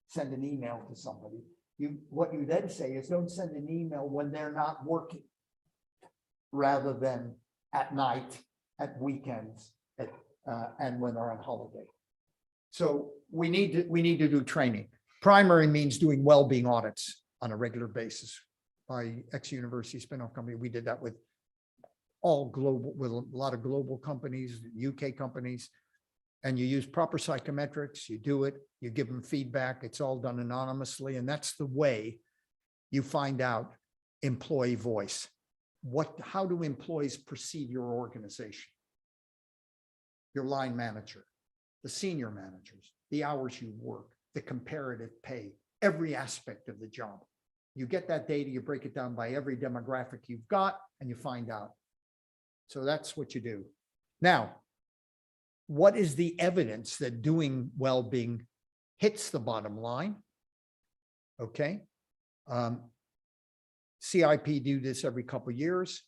send an email to somebody? What you then say is don't send an email when they're not working, rather than at night, at weekends, and when they're on holiday. So we need to do training. Primary means doing well-being audits on a regular basis. By ex-university spin-off company, we did that with all global, with a lot of global companies, UK companies, and you use proper psychometrics, you do it, you give them feedback, it's all done anonymously, and that's the way you find out employee voice. How do employees perceive your organization? Your line manager, the senior managers, the hours you work, the comparative pay, every aspect of the job. You get that data, you break it down by every demographic you've got, and you find out. So that's what you do. Now, what is the evidence that doing well-being hits the bottom line? Okay. CIPD do this every couple of years.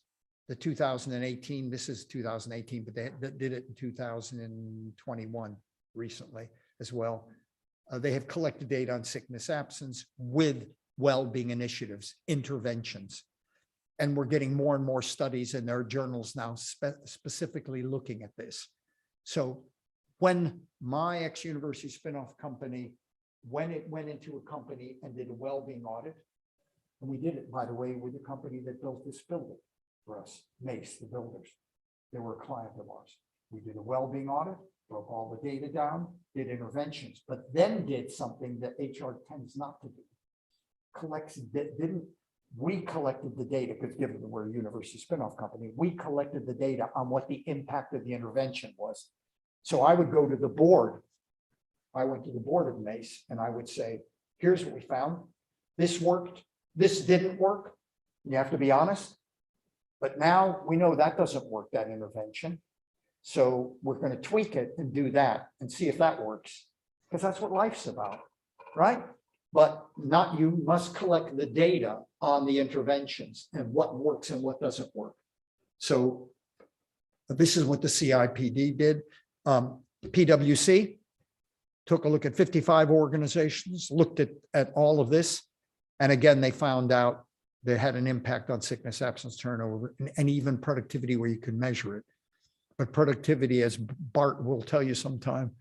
The 2018, this is 2018, but they did it in 2021 recently as well. They have collected data on sickness absence with well-being initiatives, interventions. And we're getting more and more studies in their journals now specifically looking at this. So when my ex-university spinoff company, when it went into a company and did a well-being audit, and we did it, by the way, with the company that built this building for us, Mace, the builders. They were a client of ours. We did a well-being audit, broke all the data down, did interventions, but then did something that HR tends not to do. We collected the data, because given that we're a university spinoff company, we collected the data on what the impact of the intervention was. So I would go to the board. I went to the board of Mace and I would say, here's what we found. This worked. This didn't work. You have to be honest. But now we know that doesn't work, that intervention. So we're going to tweak it and do that and see if that works. Because that's what life's about, right? But not, you must collect the data on the interventions and what works and what doesn't work. So this is what the CIPD did. PwC took a look at 55 organizations, looked at all of this. And again, they found out they had an impact on sickness, absence, turnover, and even productivity where you can measure it. But productivity, as Bart will tell you sometime,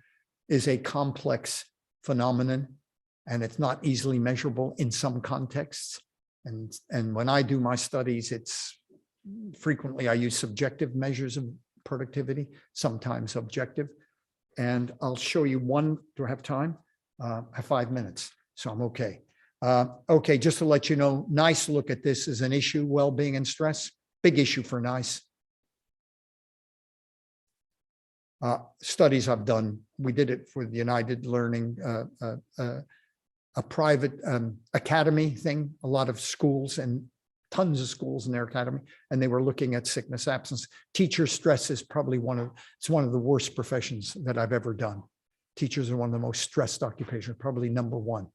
is a complex phenomenon, and it's not easily measurable in some contexts. And when I do my studies, it's frequently I use subjective measures of productivity, sometimes objective. And I'll show you one. Do I have time? I have 5 minutes, so I'm okay. Okay, just to let you know, NICE look at this as an issue, well-being and stress, big issue for NICE. Studies I've done, we did it for the United Learning, a private academy thing, a lot of schools and tons of schools in their academy, and they were looking at sickness, absence. Teacher stress is probably one of the worst professions that I've ever done. Teachers are one of the most stressed occupations, probably number one.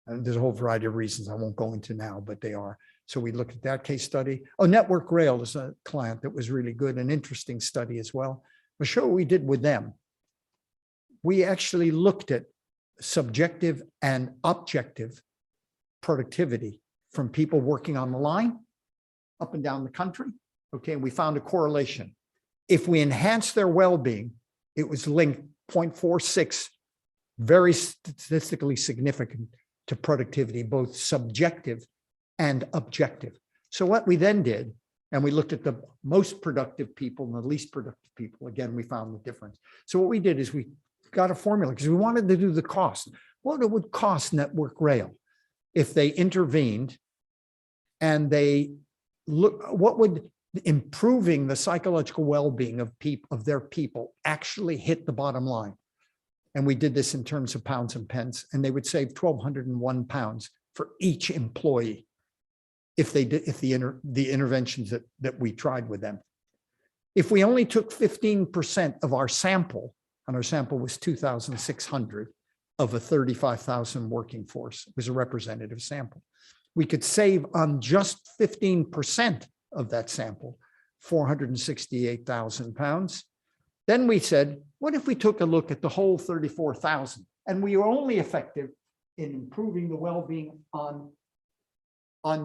And there's a whole variety of reasons I won't go into now, but they are. So we looked at that case study. Oh, Network Rail is a client that was really good, an interesting study as well. I'll show what we did with them. We actually looked at subjective and objective productivity from people working on the line up and down the country. Okay, and we found a correlation. If we enhance their well-being, it was linked 0.46, very statistically significant to productivity, both subjective and objective. So what we then did, and we looked at the most productive people and the least productive people. Again, we found the difference. So what we did is we got a formula because we wanted to do the cost. What it would cost Network Rail if they intervened and they look, what would improving the psychological well-being of their people actually hit the bottom line? And we did this in terms of pounds and pence, and they would save 1,201 pounds for each employee if they did, if the interventions that we tried with them. If we only took 15% of our sample, and our sample was 2,600 of a 35,000 working force, it was a representative sample, we could save on just 15% of that sample, 468,000 pounds. Then we said, what if we took a look at the whole 34,000 and we were only effective in improving the well-being on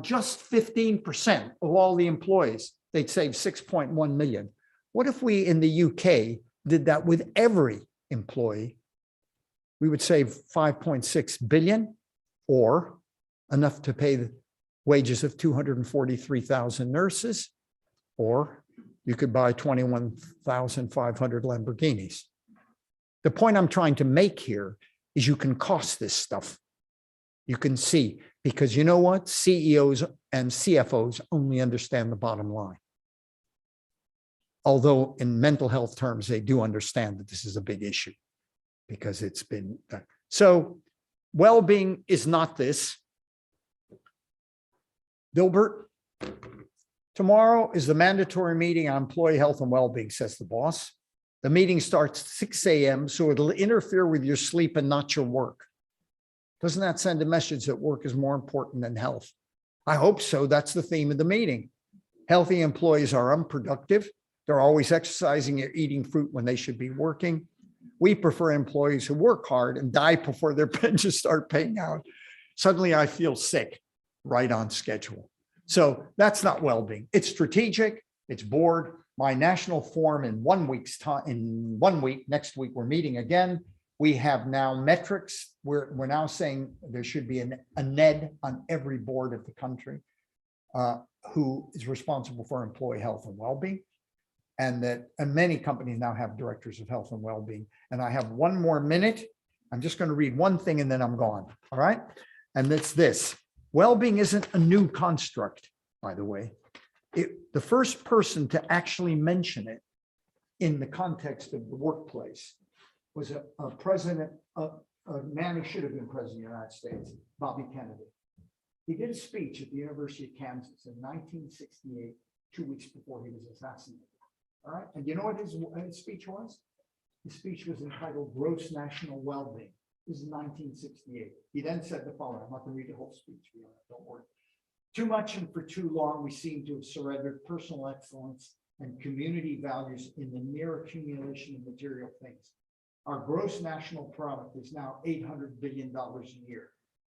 just 15% of all the employees? They'd save 6.1 million. What if we in the UK did that with every employee? We would save 5.6 billion, or enough to pay the wages of 243,000 nurses, or you could buy 21,500 Lamborghinis. The point I'm trying to make here is you can cost this stuff. You can see, because you know what? CEOs and CFOs only understand the bottom line. Although in mental health terms, they do understand that this is a big issue because it's been done. So well-being is not this. Dilbert, tomorrow is the mandatory meeting on employee health and well-being, says the boss. The meeting starts 6 a.m., so it'll interfere with your sleep and not your work. Doesn't that send a message that work is more important than health? I hope so. That's the theme of the meeting. Healthy employees are unproductive. They're always exercising or eating fruit when they should be working. We prefer employees who work hard and die before their pensions start paying out. Suddenly I feel sick, right on schedule. So that's not well-being. It's strategic, it's board. My national forum in 1 week's time, in 1 week, next week, we're meeting again. We have now metrics. We're now saying there should be a NED on every board of the country who is responsible for employee health and well-being. And many companies now have directors of health and well-being. And I have 1 more minute. I'm just going to read one thing and then I'm gone. All right. And it's this. Well-being isn't a new construct, by the way. The first person to actually mention it in the context of the workplace was a president, a man who should have been president of the United States, Bobby Kennedy. He did a speech at the University of Kansas in 1968, 2 weeks before he was assassinated. All right. And you know what his speech was? His speech was entitled Gross National Wellbeing. This is 1968. He then said the following. I'm not going to read the whole speech. Don't worry. Too much and for too long, we seem to have surrendered personal excellence and community values in the mere accumulation of material things. Our gross national product is now $800 billion a year.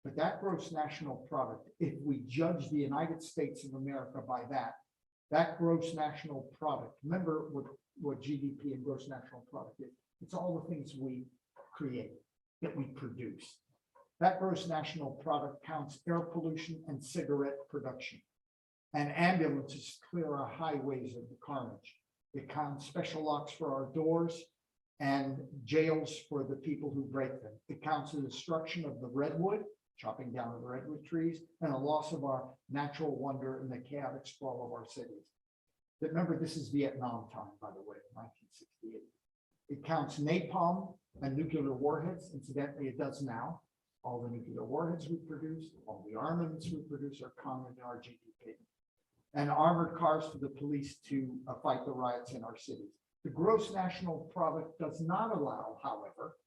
But that gross national product, if we judge the United States of America by that gross national product, remember what GDP and gross national product is. It's all the things we create, that we produce. That gross national product counts air pollution and cigarette production. And ambulances clear our highways of the carnage. It counts special locks for our doors and jails for the people who break them. It counts the destruction of the redwood, chopping down of the redwood trees, and a loss of our natural wonder in the chaotic sprawl of our cities. But remember, this is Vietnam time, by the way, 1968. It counts napalm and nuclear warheads. Incidentally, it does now. All the nuclear warheads we produce, all the armaments we produce are counted in our GDP. And armored cars for the police to fight the riots in our cities. The gross national product does not allow, however,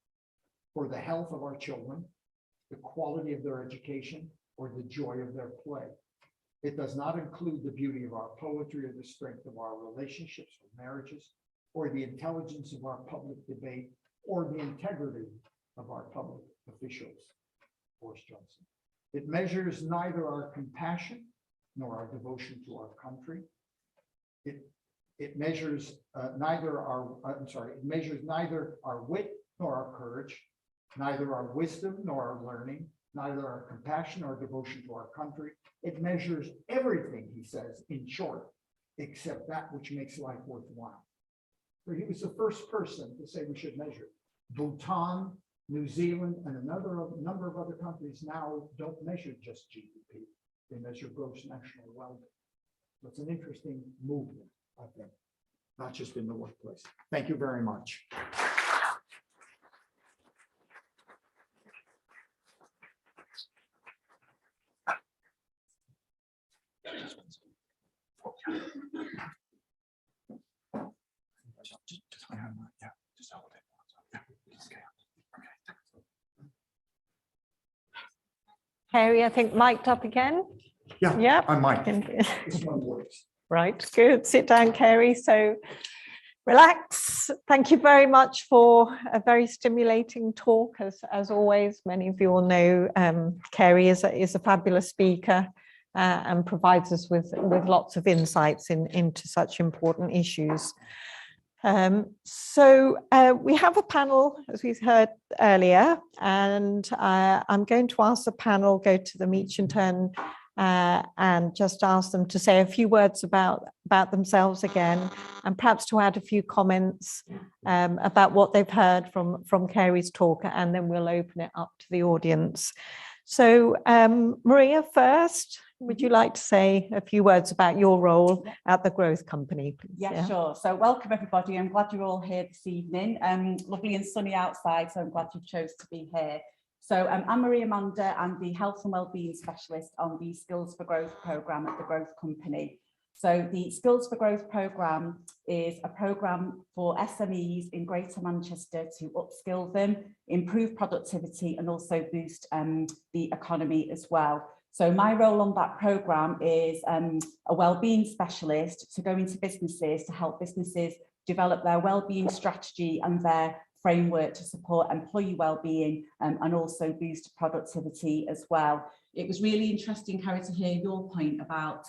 for the health of our children, the quality of their education, or the joy of their play. It does not include the beauty of our poetry or the strength of our relationships or marriages, or the intelligence of our public debate, or the integrity of our public officials. Boris Johnson. It measures neither our compassion nor our devotion to our country. It measures neither our wit nor our courage, neither our wisdom nor our learning, neither our compassion or devotion to our country. It measures everything, he says, in short, except that which makes life worthwhile. So he was the first person to say we should measure. Bhutan, New Zealand, and a number of other countries now don't measure just GDP. They measure gross national well-being. So it's an interesting movement, I think, not just in the workplace. Thank you very much. Just hold it. Cary, I think mic'd up again. Yeah, Yep. I might. This one works. Right, good. Sit down, Cary. So relax. Thank you very much for a very stimulating talk. As always, many of you will know Cary is a fabulous speaker and provides us with lots of insights into such important issues. So we have a panel, as we heard earlier, and I'm going to ask the panel, go to them each in turn and just ask them to say a few words about themselves again, and perhaps to add a few comments about what they've heard from Cary's talk, and then we'll open it up to the audience. So Maria, first, would you like to say a few words about your role at the Growth Company, please? Yeah, sure. So welcome everybody. I'm glad you're all here this evening. Lovely and sunny outside, so I'm glad you chose to be here. So I'm Maria Manda. I'm the Health and Wellbeing Specialist on the Skills for Growth programme at the Growth Company. So the Skills for Growth programme is a programme for SMEs in Greater Manchester to upskill them, improve productivity, and also boost the economy as well. So my role on that programme is a wellbeing specialist to go into businesses to help businesses develop their wellbeing strategy and their framework to support employee wellbeing and also boost productivity as well. It was really interesting, Cary, to hear your point about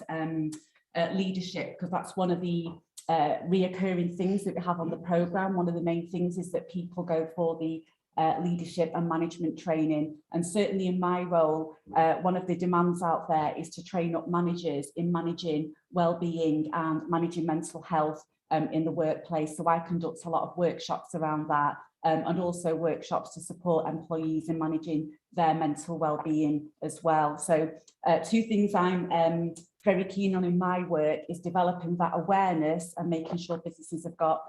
leadership, because that's one of the reoccurring things that we have on the programme. One of the main things is that people go for the leadership and management training, and certainly in my role, one of the demands out there is to train up managers in managing well-being and managing mental health in the workplace. So I conduct a lot of workshops around that, and also workshops to support employees in managing their mental well-being as well. So two things I'm very keen on in my work is developing that awareness and making sure businesses have got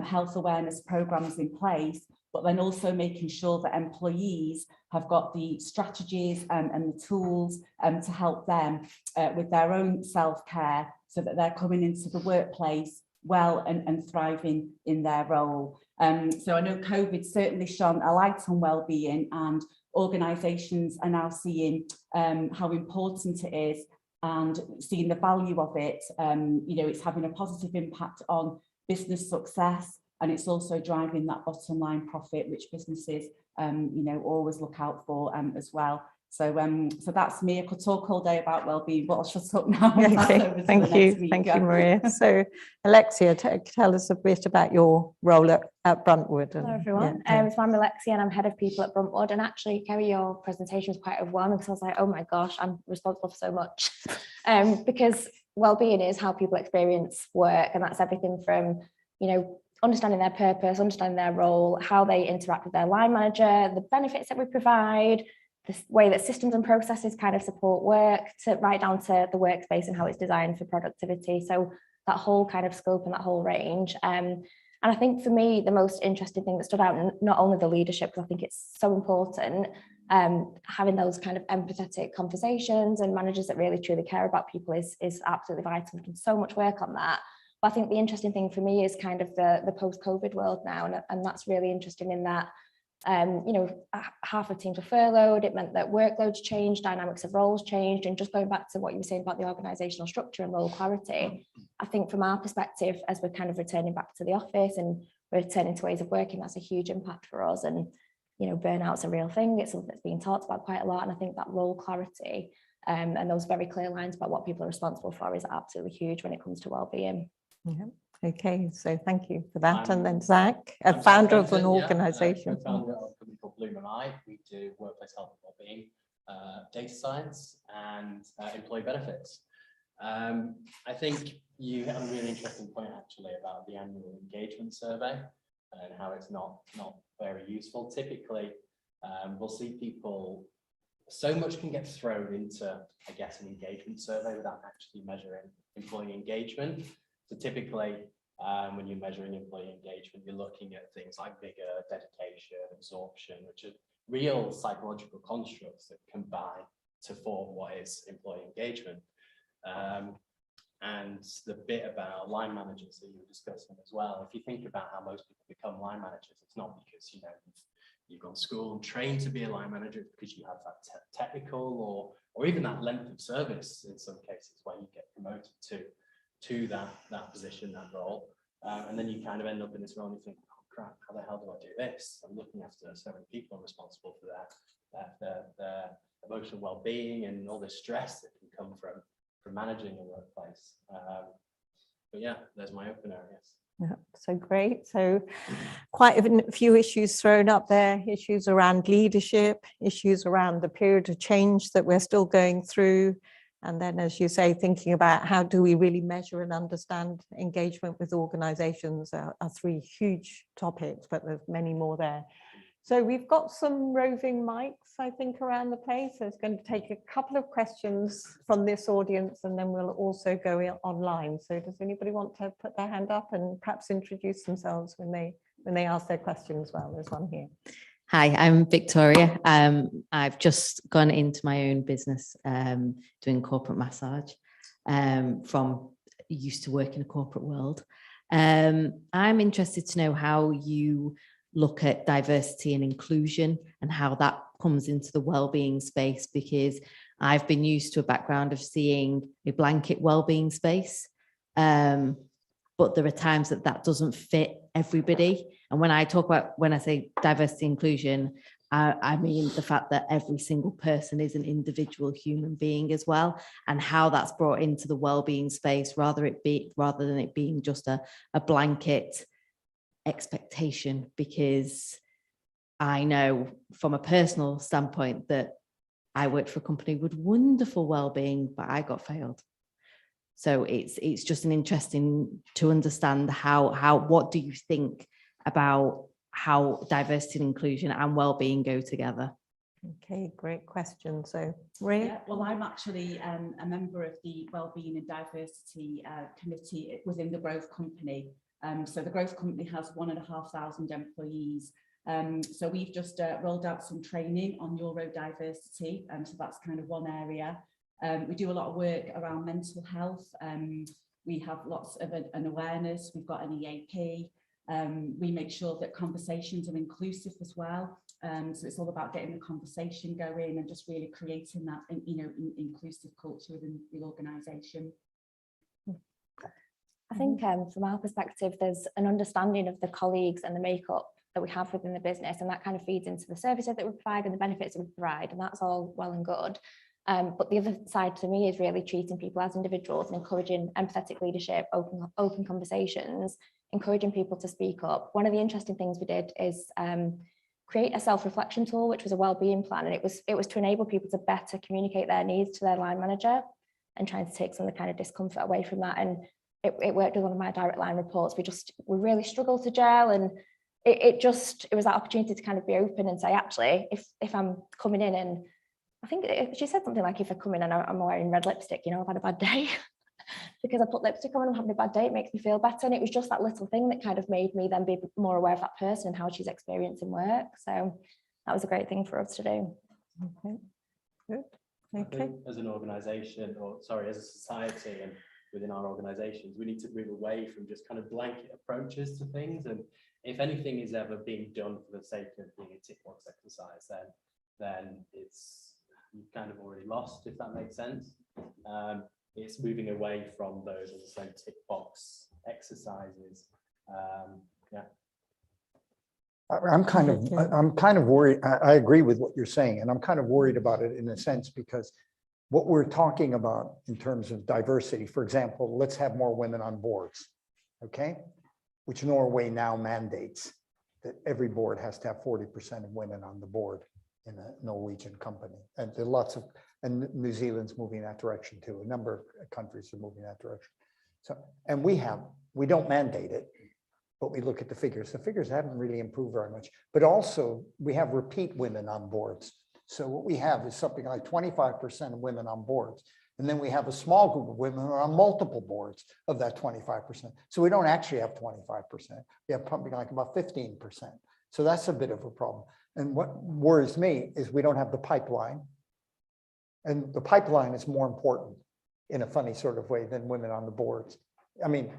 health awareness programs in place, but then also making sure that employees have got the strategies and the tools to help them with their own self-care, so that they're coming into the workplace well and thriving in their role. So I know COVID certainly shone a light on wellbeing, and organisations are now seeing how important it is. and seeing the value of it. You know, it's having a positive impact on business success, and it's also driving that bottom line profit, which businesses, you know, always look out for as well. So, so that's me. I could talk all day about wellbeing, but I'll shut up now. Okay, thank you, Maria. So, Alexia, tell us a bit about your role at Bruntwood. Hello, everyone. So I'm Alexia, and I'm head of people at Bruntwood. And actually, Cary, your presentation was quite overwhelming, because I was like, oh my gosh, I'm responsible for so much. Because wellbeing is how people experience work, and that's everything from, you know, understanding their purpose, understanding their role, how they interact with their line manager, the benefits that we provide, the way that systems and processes kind of support work, to right down to the workspace and how it's designed for productivity. So that whole kind of scope and that whole range. And I think for me, the most interesting thing that stood out, not only the leadership, because I think it's so important, having those kind of empathetic conversations and managers that really truly care about people is absolutely vital. We've done so much work on that. But I think the interesting thing for me is kind of the post-COVID world now, and that's really interesting in that, you know, half of teams were furloughed. It meant that workloads changed, dynamics of roles changed, and just going back to what you were saying about the organisational structure and role clarity, I think from our perspective, as we're kind of returning back to the office and returning to ways of working, that's a huge impact for us. And, you know, burnout's a real thing. It's something that's being talked about quite a lot, and I think that role clarity and those very clear lines about what people are responsible for is absolutely huge when it comes to wellbeing. Yeah. Okay, so thank you for that. And then Zach, a founder of an organisation. Founder of a company called Bloom and I. We do workplace health and wellbeing, data science, and employee benefits. I think you have a really interesting point actually about the annual engagement survey and how it's not very useful. Typically, we'll see people, so much can get thrown into, I guess, an engagement survey without actually measuring employee engagement. So typically, when you're measuring employee engagement, you're looking at things like vigor, dedication, absorption, which are real psychological constructs that combine to form what is employee engagement. And the bit about line managers that you were discussing as well, if you think about how most people become line managers, it's not because, you know, you've gone to school and trained to be a line manager, it's because you have that technical or even that length of service in some cases where you get promoted to that position, that role, and then you kind of end up in this role and you think, oh crap, how the hell do I do this? I'm looking after so many people, I'm responsible for their emotional well-being and all the stress that can come from managing a workplace. But yeah, there's my opener, I guess. Yeah, so great. So quite a few issues thrown up there, issues around leadership, issues around the period of change that we're still going through. And then, as you say, thinking about how do we really measure and understand engagement with organisations are three huge topics, but there's many more there. So we've got some roving mics, I think, around the place. So it's going to take a couple of questions from this audience, and then we'll also go online. So does anybody want to put their hand up and perhaps introduce themselves when they ask their question as well? There's one here. Hi, I'm Victoria. I've just gone into my own business doing corporate massage from used to work in a corporate world. I'm interested to know how you look at diversity and inclusion and how that comes into the wellbeing space, because I've been used to a background of seeing a blanket wellbeing space, but there are times that doesn't fit everybody. And when I say diversity inclusion, I mean the fact that every single person is an individual human being as well, and how that's brought into the wellbeing space rather than it being just a blanket expectation. Because I know from a personal standpoint that I worked for a company with wonderful wellbeing, but I got failed. So it's just an interesting to understand what do you think about how diversity and inclusion and well-being go together? Okay, great question. So Maria? Yeah, well, I'm actually a member of the Wellbeing and Diversity Committee within the Growth Company. So the Growth Company has 1,500 employees. So we've just rolled out some training on neurodiversity. So that's kind of one area. We do a lot of work around mental health. We have lots of an awareness. We've got an EAP. We make sure that conversations are inclusive as well. So it's all about getting the conversation going and just really creating that, inclusive culture within the organisation. I think from our perspective, there's an understanding of the colleagues and the makeup that we have within the business, and that kind of feeds into the services that we provide and the benefits that we provide, and that's all well and good. But the other side to me is really treating people as individuals and encouraging empathetic leadership, open conversations, encouraging people to speak up. One of the interesting things we did is create a self-reflection tool, which was a wellbeing plan, and it was to enable people to better communicate their needs to their line manager and trying to take some of the kind of discomfort away from that. And it worked with one of my direct line reports. We really struggled to gel, and it was that opportunity to kind of be open and say, actually, if I'm coming in, and I think she said something like, if I come in and I'm wearing red lipstick, I've had a bad day because I put lipstick on and I'm having a bad day, it makes me feel better. And it was just that little thing that kind of made me then be more aware of that person and how she's experiencing work. So that was a great thing for us to do. Okay, good. Okay. As an organisation, as a society, and within our organisations, we need to move away from just kind of blanket approaches to things. And if anything is ever being done for the sake of being a tick box exercise, then you've kind of already lost, if that makes sense. It's moving away from those, as I said, tick box exercises. I'm kind of worried. I agree with what you're saying, and I'm kind of worried about it in a sense, because what we're talking about in terms of diversity, for example, let's have more women on boards, okay? Which Norway now mandates that every board has to have 40% of women on the board in a Norwegian company. And there are and New Zealand's moving that direction too. A number of countries are moving that direction. So, and we don't mandate it, but we look at the figures. The figures haven't really improved very much, but also we have repeat women on boards. So what we have is something like 25% of women on boards. And then we have a small group of women who are on multiple boards of that 25%. So we don't actually have 25%. We have something like about 15%. So that's a bit of a problem. And what worries me is we don't have the pipeline. And the pipeline is more important in a funny sort of way than women on the boards. I mean,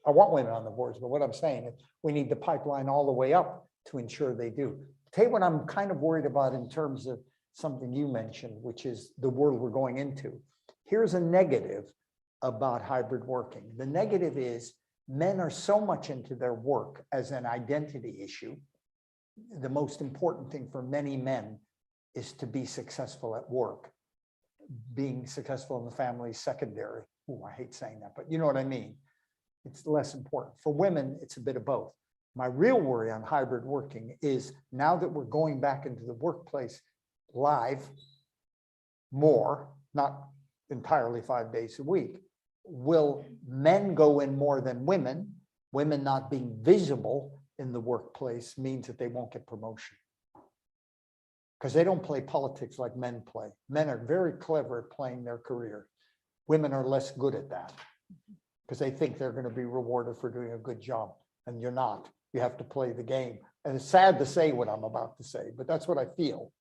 I want women on the boards, but what I'm saying is we need the pipeline all the way up to ensure they do. Tell you what I'm kind of worried about in terms of something you mentioned, which is the world we're going into. Here's a negative about hybrid working. The negative is men are so much into their work as an identity issue. The most important thing for many men is to be successful at work. Being successful in the family is secondary. Oh, I hate saying that, but you know what I mean. It's less important. For women, it's a bit of both. My real worry on hybrid working is now that we're going back into the workplace live more, not entirely 5 days a week, will men go in more than women? Women not being visible in the workplace means that they won't get promotion. Because they don't play politics like men play. Men are very clever at playing their career. Women are less good at that because they think they're going to be rewarded for doing a good job, and you're not. You have to play the game. And it's sad to say what I'm about to say, but that's what I feel.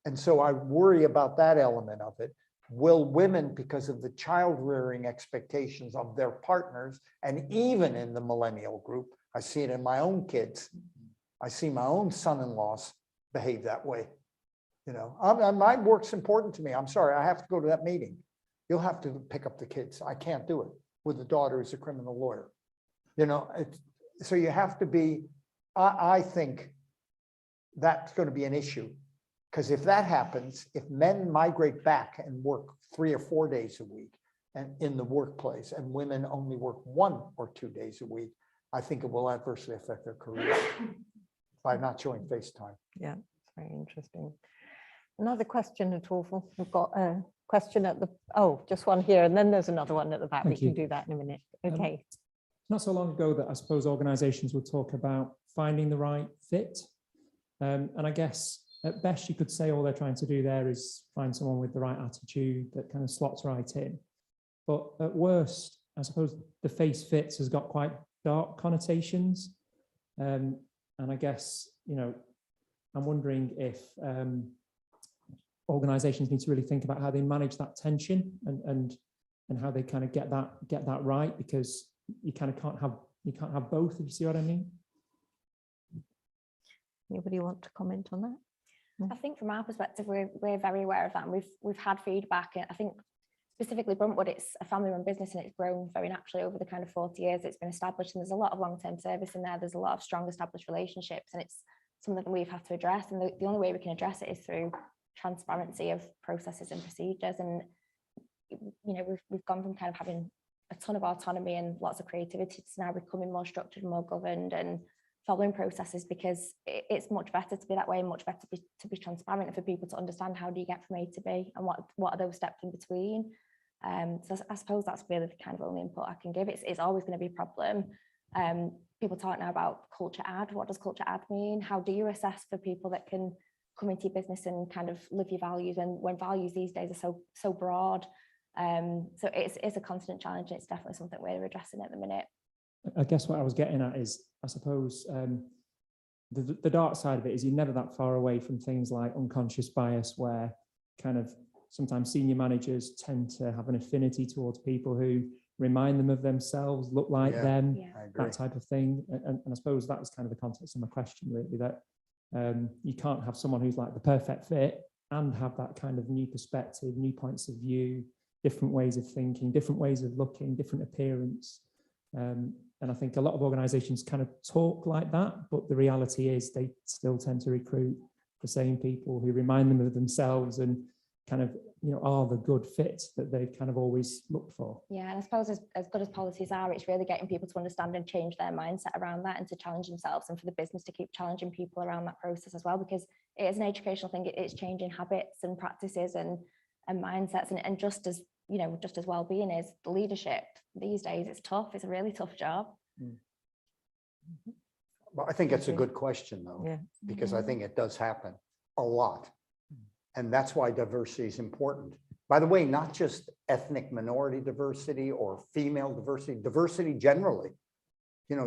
And so I worry about that element of it. Will women, because of the child rearing expectations of their partners, and even in the millennial group, I see it in my own kids. I see my own son-in-laws behave that way. You know, my work's important to me. I'm sorry, I have to go to that meeting. You'll have to pick up the kids. I can't do it with a daughter who's a criminal lawyer. You know, so you have to be, I think that's going to be an issue. Because if that happens, if men migrate back and work 3 or 4 days a week and in the workplace, and women only work 1 or 2 days a week, I think it will adversely affect their career by not showing face time. Yeah, it's very interesting. Another question at all? We've got a question at the, just one here, and then there's another one at the back. We can do that in a minute. Okay. Not so long ago that I suppose organisations would talk about finding the right fit. And I guess at best you could say all they're trying to do there is find someone with the right attitude that kind of slots right in. But at worst, I suppose the face fits has got quite dark connotations. And I guess, you know, I'm wondering if organisations need to really think about how they manage that tension and how they kind of get that right, because you kind of can't have both, if you see what I mean. Anybody want to comment on that? I think from our perspective, we're very aware of that, and we've had feedback. I think specifically Bruntwood, it's a family-run business, and it's grown very naturally over the kind of 40 years it's been established, and there's a lot of long-term service in there. There's a lot of strong established relationships, and it's something that we've had to address. And the only way we can address it is through transparency of processes and procedures. And we've gone from kind of having a ton of autonomy and lots of creativity to now becoming more structured, more governed, and following processes, because it's much better to be that way, and much better to be transparent, and for people to understand how do you get from A to B, and what are those steps in between. So I suppose that's really the kind of only input I can give. It's always going to be a problem. People talk now about culture add. What does culture add mean? How do you assess for people that can come into your business and kind of live your values, when values these days are so broad? So it's a constant challenge, and it's definitely something we're addressing at the minute. I guess what I was getting at is, I suppose, the dark side of it is you're never that far away from things like unconscious bias, where kind of sometimes senior managers tend to have an affinity towards people who remind them of themselves, look like them, that type of thing. And I suppose that was kind of the context of my question, really, that you can't have someone who's like the perfect fit and have that kind of new perspective, new points of view, different ways of thinking, different ways of looking, different appearance. And I think a lot of organizations kind of talk like that, but the reality is they still tend to recruit the same people who remind them of themselves and kind of, are the good fit that they've kind of always looked for. Yeah, and I suppose as good as policies are, it's really getting people to understand and change their mindset around that, and to challenge themselves, and for the business to keep challenging people around that process as well, because it is an educational thing. It's changing habits and practices and mindsets, and just as well-being is, the leadership these days, it's tough. It's a really tough job. Well, I think it's a good question, though, because I think it does happen a lot. And that's why diversity is important. By the way, not just ethnic minority diversity or female diversity, diversity generally,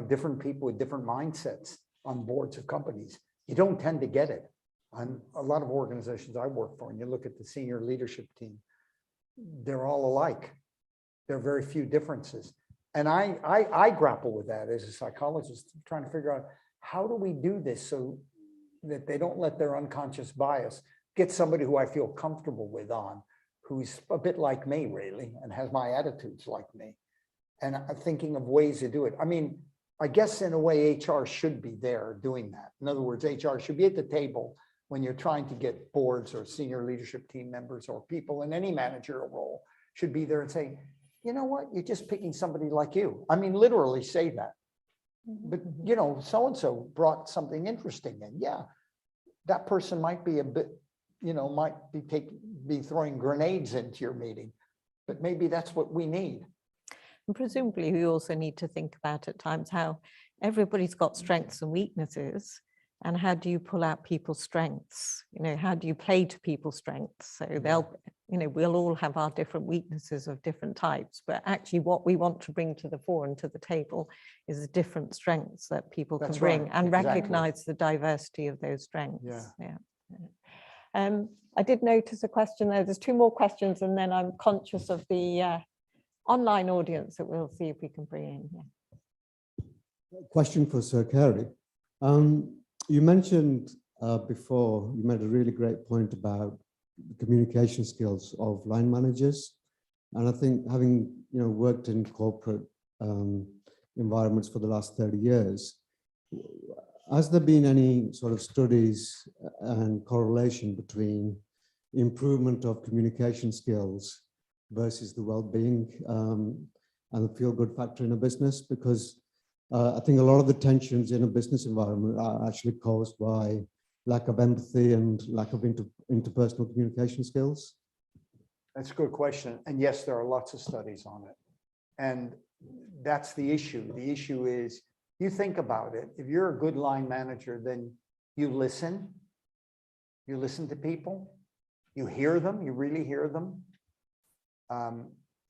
different people with different mindsets on boards of companies. You don't tend to get it on a lot of organizations I work for. And you look at the senior leadership team, they're all alike. There are very few differences. And I grapple with that as a psychologist, trying to figure out, how do we do this so that they don't let their unconscious bias get somebody who I feel comfortable with on, who's a bit like me, really, and has my attitudes like me. And I'm thinking of ways to do it. I mean, I guess in a way, HR should be there doing that. In other words, HR should be at the table when you're trying to get boards or senior leadership team members or people in any managerial role, should be there and say, you know what, you're just picking somebody like you. I mean, literally say that. But, so-and-so brought something interesting in. Yeah, that person might be a bit, might be throwing grenades into your meeting, but maybe that's what we need. And presumably we also need to think about at times how everybody's got strengths and weaknesses, and how do you pull out people's strengths? How do you play to people's strengths? So we'll all have our different weaknesses of different types, but actually what we want to bring to the fore and to the table is the different strengths that people can bring, and recognize the diversity of those strengths. I did notice a question there. There's two more questions, and then I'm conscious of the online audience that we'll see if we can bring in. Question for Sir Cary. You mentioned before, you made a really great point about the communication skills of line managers. And I think, having worked in corporate environments for the last 30 years, has there been any sort of studies and correlation between improvement of communication skills versus the well-being and the feel-good factor in a business? Because I think a lot of the tensions in a business environment are actually caused by lack of empathy and lack of interpersonal communication skills. That's a good question. And yes, there are lots of studies on it. And that's the issue. The issue is, you think about it, if you're a good line manager, then you listen to people, you hear them, you really hear them.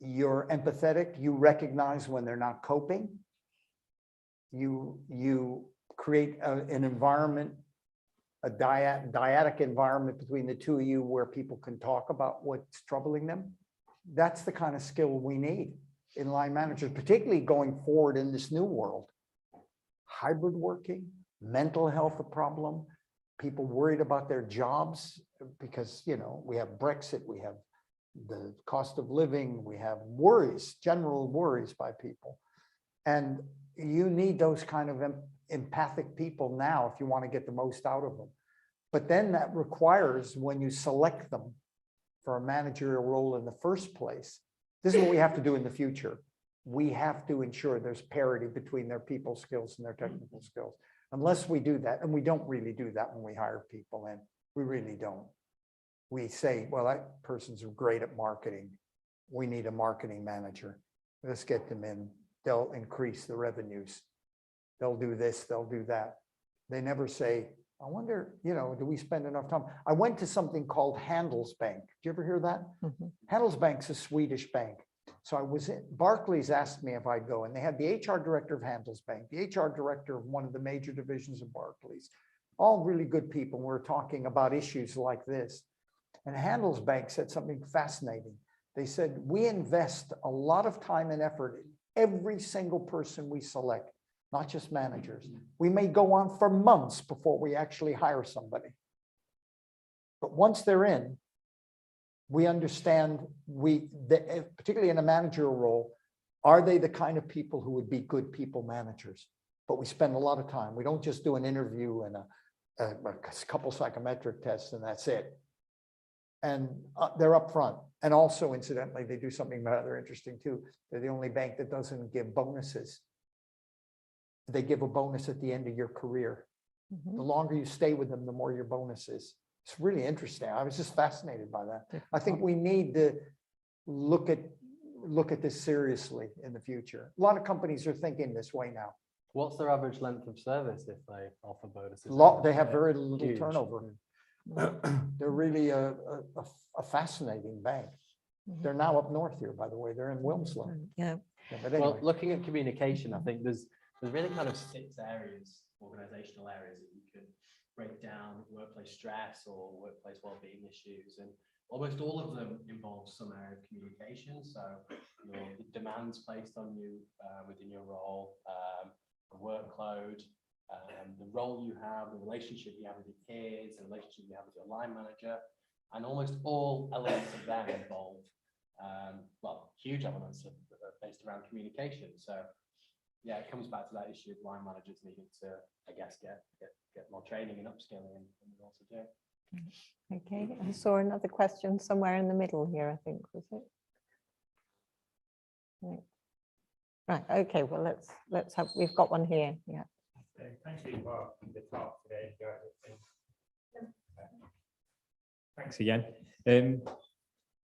You're empathetic, you recognize when they're not coping. You create an environment, a dyadic environment between the two of you where people can talk about what's troubling them. That's the kind of skill we need in line managers, particularly going forward in this new world. Hybrid working, mental health a problem, people worried about their jobs because, you know, we have Brexit, we have the cost of living, we have worries, general worries by people. And you need those kind of empathic people now if you want to get the most out of them. But then that requires, when you select them for a managerial role in the first place, this is what we have to do in the future. We have to ensure there's parity between their people skills and their technical skills. Unless we do that, and we don't really do that when we hire people in, we really don't. We say, well, that person's great at marketing. We need a marketing manager. Let's get them in. They'll increase the revenues. They'll do this, they'll do that. They never say, I wonder, you know, do we spend enough time? I went to something called Handelsbank. Did you ever hear that? Handelsbank's a Swedish bank. So I was in, Barclays asked me if I'd go, and they had the HR director of Handelsbank, the HR director of one of the major divisions of Barclays, all really good people. We're talking about issues like this. And Handelsbank said something fascinating. They said, we invest a lot of time and effort in every single person we select, not just managers. We may go on for months before we actually hire somebody. But once they're in, we understand, particularly in a managerial role, are they the kind of people who would be good people managers? But we spend a lot of time. We don't just do an interview and a couple psychometric tests and that's it. And they're upfront. And also, incidentally, they do something rather interesting too. They're the only bank that doesn't give bonuses. They give a bonus at the end of your career. The longer you stay with them, the more your bonus is. It's really interesting. I was just fascinated by that. I think we need to look at this seriously in the future. A lot of companies are thinking this way now. What's their average length of service if they offer bonuses? They have very little Huge. turnover. They're really a fascinating bank. They're now up north here, by the way. They're in Wilmslow. Yeah. But anyway. Well, looking at communication, I think there's really kind of 6 areas, organizational areas that you can break down: workplace stress or workplace well-being issues, and almost all of them involve some area of communication. So your demands placed on you within your role, the workload, the role you have, the relationship you have with your kids, the relationship you have with your line manager, and almost all elements of that involve, well, huge elements of based around communication. So yeah, it comes back to that issue of line managers needing to, I guess, get more training and upskilling and we also do. Okay, I saw another question somewhere in the middle here, I think, was it? Right, okay, well, let's have, we've got one here, yeah. Thank you for the talk today. Thanks again.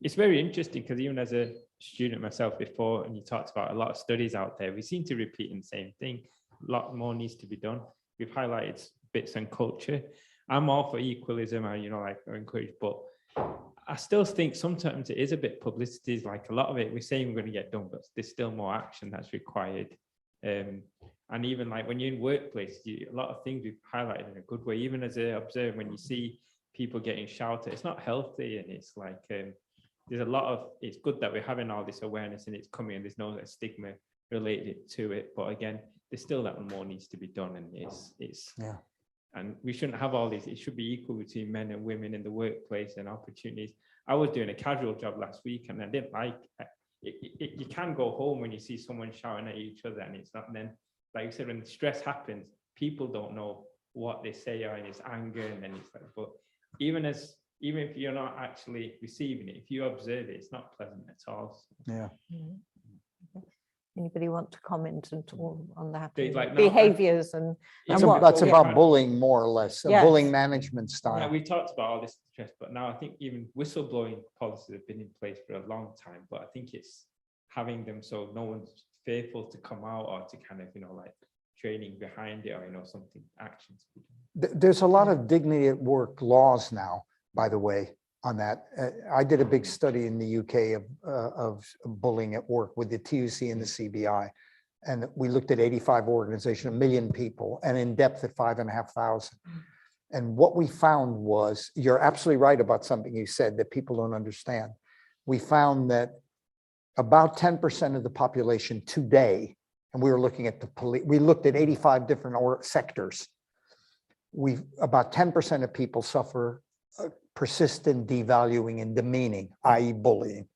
It's very interesting because even as a student myself before, and you talked about a lot of studies out there, we seem to repeat the same thing. A lot more needs to be done. We've highlighted bits on culture. I'm all for equalism, and like I encourage, but I still think sometimes it is a bit publicity. Like a lot of it, we're saying we're going to get done, but there's still more action that's required. And even like when you're in workplace, a lot of things we've highlighted in a good way. Even as an observer, when you see people getting shouted, it's not healthy, and it's like there's a lot of. It's good that we're having all this awareness and it's coming, and there's no stigma related to it. But again, there's still that more needs to be done, and it's yeah. And we shouldn't have all these. It should be equal between men and women in the workplace and opportunities. I was doing a casual job last week, and I didn't like it. You can go home when you see someone shouting at each other, and it's not. And then, like you said, when the stress happens, people don't know what they say, or it's anger, and then it's like. But even if you're not actually receiving it, if you observe it, it's not pleasant at all. Yeah. Anybody want to comment on that? Like behaviors and that's what, about bullying, more or less, yes. Bullying management style. Yeah, we talked about all this stress, but now I think even whistleblowing policies have been in place for a long time. But I think it's having them so no one's fearful to come out, or to kind of like training behind it, or something actions. There's a lot of dignity at work laws now, by the way, on that. I did a big study in the UK of bullying at work with the TUC and the CBI. And we looked at 85 organizations, 1 million people, and in depth at 5,500. And what we found was, you're absolutely right about something you said that people don't understand. We found that about 10% of the population today, and we were looking at the police, we looked at 85 different sectors. about 10% of people suffer persistent devaluing and demeaning, i.e. bullying,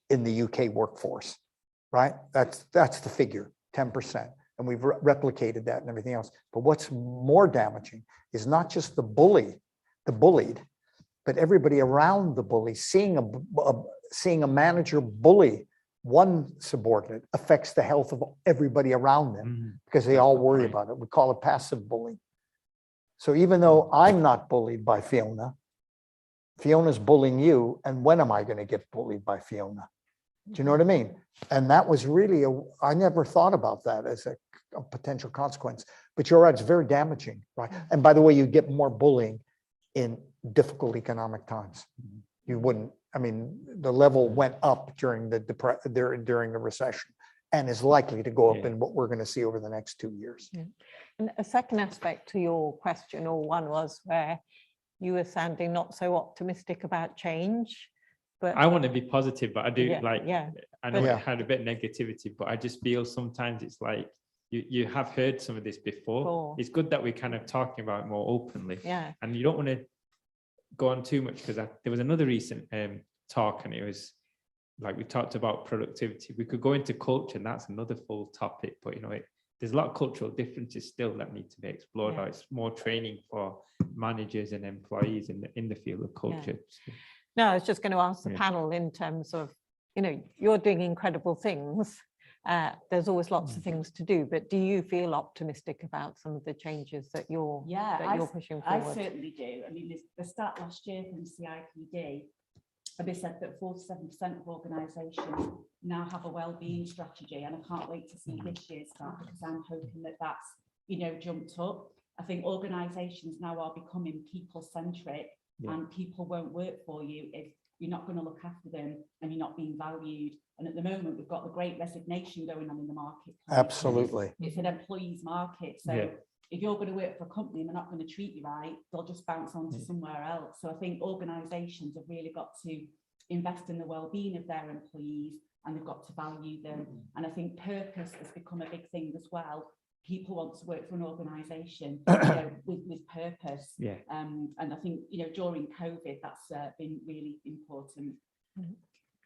in the UK workforce, right? That's the figure, 10%. And we've replicated that and everything else. But what's more damaging is not just the bullied, but everybody around the bully. Seeing a manager bully one subordinate affects the health of everybody around them because they all worry about it. We call it passive bullying. So even though I'm not bullied by Fiona, Fiona's bullying you, and when am I going to get bullied by Fiona? Do you know what I mean? And that was really, I never thought about that as a potential consequence, but you're right, it's very damaging, right? And by the way, you get more bullying in difficult economic times. You wouldn't, I mean, the level went up during the during the recession and is likely to go up in what we're going to see over the next 2 years. Yeah. And a second aspect to your question, or one, was where you were sounding not so optimistic about change. But I want to be positive, but I do I know Yeah. it had a bit of negativity, but I just feel sometimes it's like you have heard some of this before. It's good that we're kind of talking about it more openly. Yeah. And you don't want to go on too much, because there was another recent talk, and it was like we talked about productivity. We could go into culture, and that's another full topic, but you know, there's a lot of cultural differences still that need to be explored. Yeah. It's more training for managers and employees in the field of culture. Yeah. No, I was just going to ask the panel in terms of, you know, you're doing incredible things. There's always lots of things to do, but do you feel optimistic about some of the changes that you're pushing forward? I certainly do. I mean, the stat last year from CIPD, they said that 47% of organisations now have a wellbeing strategy, and I can't wait to see this year's start, because I'm hoping that that's, you know, jumped up. I think organisations now are becoming people-centric, and people won't work for you if you're not going to look after them and you're not being valued. And at the moment, we've got the great resignation going on in the market. Absolutely. It's an employees market. So if you're going to work for a company and they're not going to treat you right, they'll just bounce on to somewhere else. So I think organisations have really got to invest in the well-being of their employees, and they've got to value them. And I think purpose has become a big thing as well. People want to work for an organisation, you know, with purpose. And I think, you know, during COVID, that's been really important.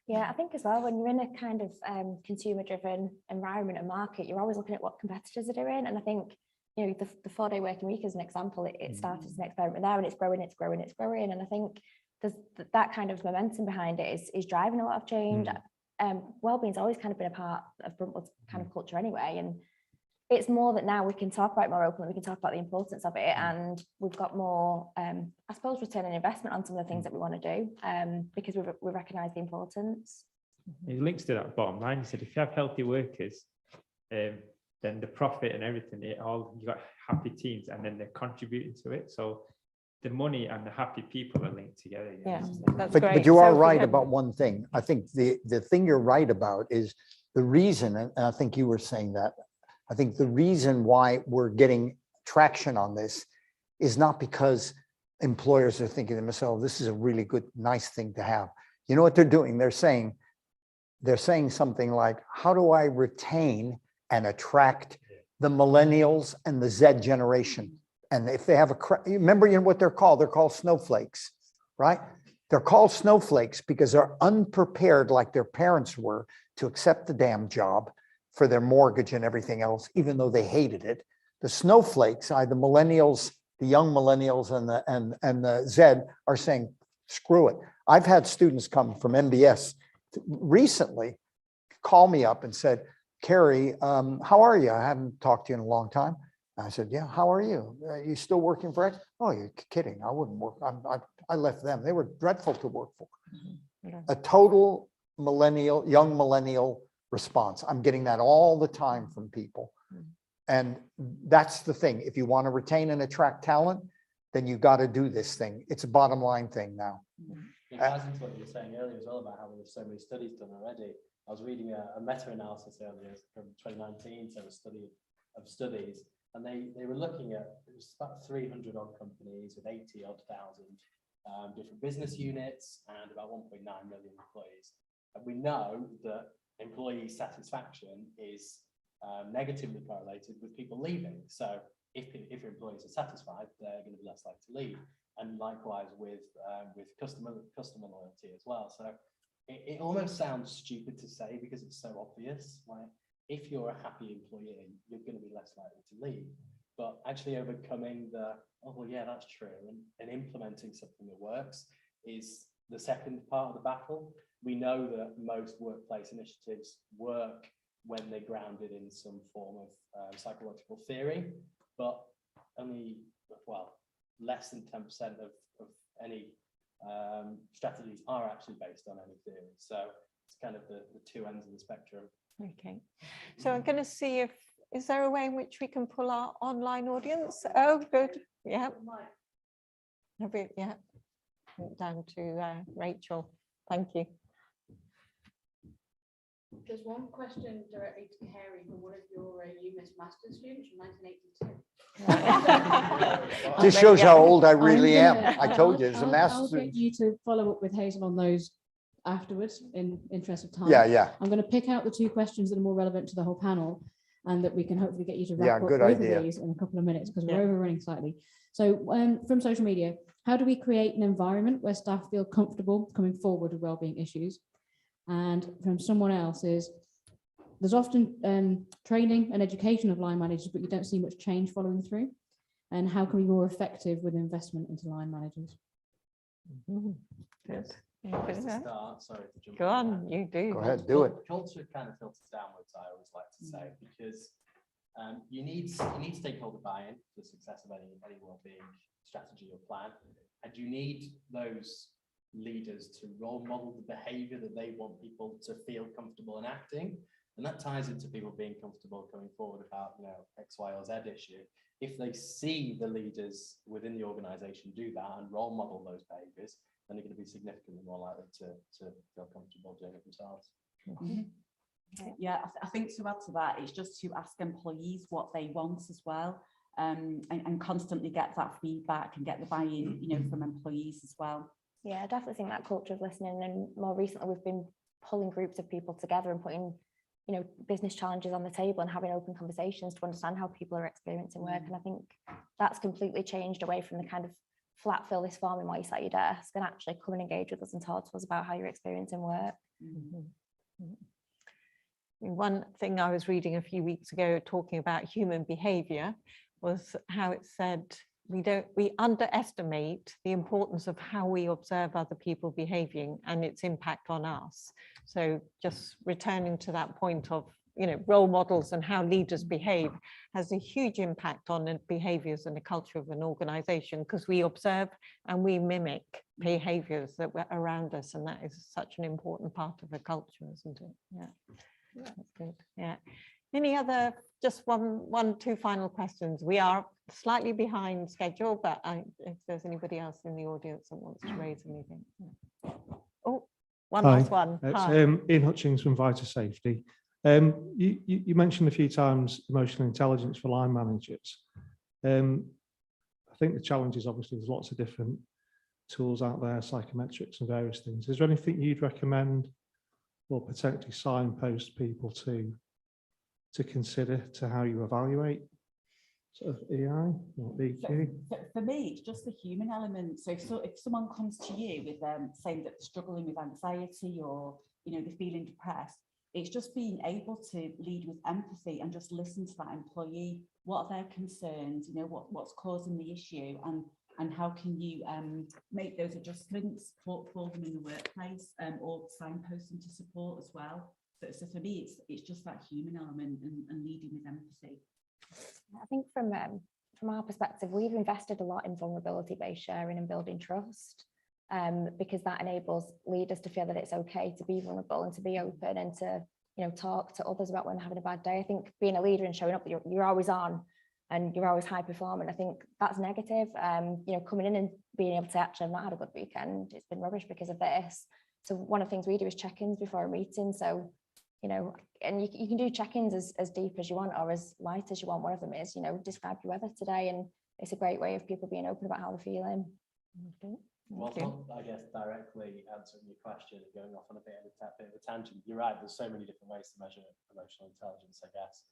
Yeah, I think as well, when you're in a kind of consumer-driven environment and market, you're always looking at what competitors are doing. And I think, you know, the 4-day working week is an example. It started as an experiment there, and it's growing. And I think there's that kind of momentum behind it is driving a lot of change. Wellbeing's always kind of been a part of Bruntwood's kind of culture anyway, and it's more that now we can talk about it more openly, we can talk about the importance of it, and we've got more, I suppose, return on investment on some of the things that we want to do, because we recognise the importance. It links to that bottom line. He said, if you have healthy workers, then the profit and everything, you've got happy teams, and then they're contributing to it. So the money and the happy people are linked together. That's great. But you are right about one thing. I think the thing you're right about is the reason, and I think you were saying that, I think the reason why we're getting traction on this is not because employers are thinking to themselves, this is a really good, nice thing to have. You know what they're doing? They're saying something like, how do I retain and attract the millennials and the Z generation? And if they have remember what they're called? They're called snowflakes, right? They're called snowflakes because they're unprepared, like their parents were, to accept the damn job for their mortgage and everything else, even though they hated it. The snowflakes, the millennials, the young millennials and the Z are saying, screw it. I've had students come from MBS recently, call me up and said, Cary, how are you? I haven't talked to you in a long time. And I said, yeah, how are you? Are you still working for X? Oh, you're kidding. I wouldn't work. I left them. They were dreadful to work for. A total young millennial response. I'm getting that all the time from people. And that's the thing. If you want to retain and attract talent, then you got to do this thing. It's a bottom line thing now. It ties into what you were saying earlier as well about how there's so many studies done already. I was reading a meta-analysis earlier from 2019, so a study of studies, and they were looking at, it was about 300 odd companies with 80 odd thousand different business units and about 1.9 million employees. And we know that employee satisfaction is negatively correlated with people leaving. So if your employees are satisfied, they're going to be less likely to leave. And likewise with customer loyalty as well. So it almost sounds stupid to say because it's so obvious. Like if you're a happy employee, you're going to be less likely to leave. But actually overcoming oh well, yeah, that's true, and implementing something that works is the second part of the battle. We know that most workplace initiatives work when they're grounded in some form of psychological theory, but only, well, less than 10% of any strategies are actually based on any theory. So it's kind of the two ends of the spectrum. Okay, so I'm going to see if, is there a way in which we can pull our online audience? Oh, good. Yeah. Yeah. Down to Rachel. Thank you. There's one question directly to Cary from one of your UMIS master's students from 1982. This shows how old I really am. I told you, it's a I'll master's. get you to follow up with Hazel on those afterwards in interest of time. Yeah. I'm going to pick out the two questions that are more relevant to the whole panel and that we can hopefully get you to wrap up good both idea. of these in a couple of minutes because we're overrunning slightly. So from social media, how do we create an environment where staff feel comfortable coming forward with wellbeing issues? And from someone else is, there's often training and education of line managers, but you don't see much change following through. And how can we be more effective with investment into line managers? Good. To start, sorry to jump Go on, you do. Go ahead, do it. Culture kind of filters downwards, I always like to say, because you need stakeholder buy-in for the success of any wellbeing strategy or plan, and you need those leaders to role model the behavior that they want people to feel comfortable in acting, and that ties into people being comfortable going forward about X, Y, or Z issue. If they see the leaders within the organization do that and role model those behaviors, then they're going to be significantly more likely to feel comfortable doing it themselves. Yeah, I think to add to that, it's just to ask employees what they want as well, and constantly get that feedback and get the buy-in, from employees as well. Yeah, I definitely think that culture of listening, and more recently we've been pulling groups of people together and putting business challenges on the table and having open conversations to understand how people are experiencing work. And I think that's completely changed away from the kind of flat fill this form in while you sat at your desk and actually come and engage with us and talk to us about how you're experiencing work. One thing I was reading a few weeks ago talking about human behavior was how it said we underestimate the importance of how we observe other people behaving and its impact on us. So just returning to that point of role models and how leaders behave has a huge impact on the behaviors and the culture of an organization, because we observe and we mimic behaviors that were around us, and that is such an important part of a culture, isn't it? Yeah, that's good. Yeah. Any other, just two final questions. We are slightly behind schedule, but if there's anybody else in the audience that wants to raise anything. Oh, last one. It's Hi. Ian Hutchings from Vita Safety. You mentioned a few times emotional intelligence for line managers. I think the challenge is obviously there's lots of different tools out there, psychometrics and various things. Is there anything you'd recommend or potentially signpost people to consider to how you evaluate sort of EI or EQ? For me, it's just the human element. So if someone comes to you with saying that they're struggling with anxiety or they're feeling depressed, it's just being able to lead with empathy and just listen to that employee. What are their concerns? What's causing the issue, and how can you make those adjustments for them in the workplace, or signpost them to support as well. So for me, it's just that human element and leading with empathy. I think from our perspective, we've invested a lot in vulnerability-based sharing and building trust, because that enables leaders to feel that it's okay to be vulnerable and to be open and to talk to others about when they're having a bad day. I think being a leader and showing up, you're always on and you're always high performing. I think that's negative. Coming in and being able to actually, I've not had a good weekend, it's been rubbish because of this. So one of the things we do is check-ins before a meeting. So and you can do check-ins as deep as you want or as light as you want. One of them is, describe your weather today, and it's a great way of people being open about how they're feeling. Well, not, I guess, directly answering your question and going off on a bit of a tangent. You're right, there's so many different ways to measure emotional intelligence, I guess.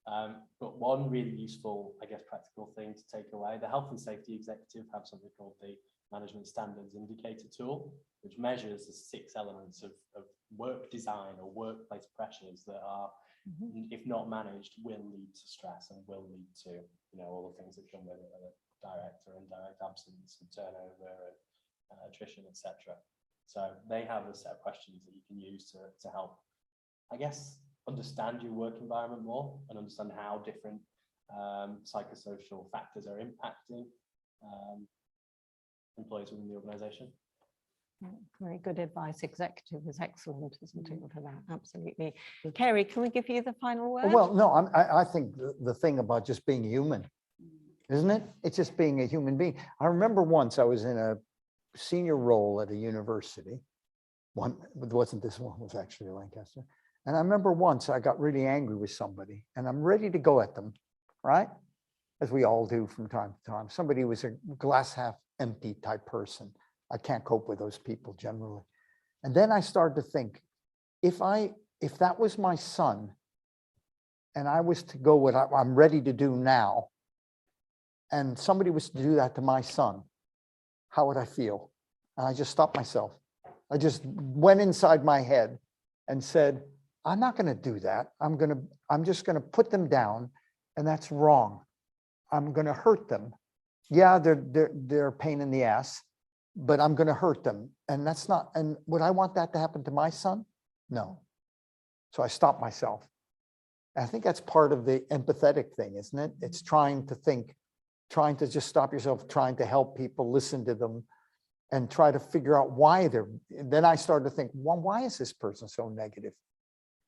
But one really useful, I guess, practical thing to take away, the health and safety executive have something called the Management Standards Indicator tool, which measures the 6 elements of work design or workplace pressures that are, if not managed, will lead to stress and will lead to, all the things that come with it, direct or indirect absence and turnover and attrition, etc. So they have a set of questions that you can use to help, I guess, understand your work environment more and understand how different psychosocial factors are impacting employees within the organisation. Very good advice. Executive is excellent, isn't it, for that? Absolutely. Cary, can we give you the final word? Well, no, I think the thing about just being human, isn't it? It's just being a human being. I remember once I was in a senior role at a university. One, it wasn't this one, it was actually Lancaster. And I remember once I got really angry with somebody and I'm ready to go at them, right? As we all do from time to time. Somebody was a glass half empty type person. I can't cope with those people generally. And then I started to think, if that was my son and I was to go what I'm ready to do now, and somebody was to do that to my son, how would I feel? And I just stopped myself. I just went inside my head and said, I'm not going to do that. I'm just going to put them down, and that's wrong. I'm going to hurt them. Yeah, they're a pain in the ass, but I'm going to hurt them. And that's not, and would I want that to happen to my son? No. So I stopped myself. And I think that's part of the empathetic thing, isn't it? It's trying to think, trying to just stop yourself, trying to help people, listen to them, and try to figure out why they're, then I started to think, well, why is this person so negative?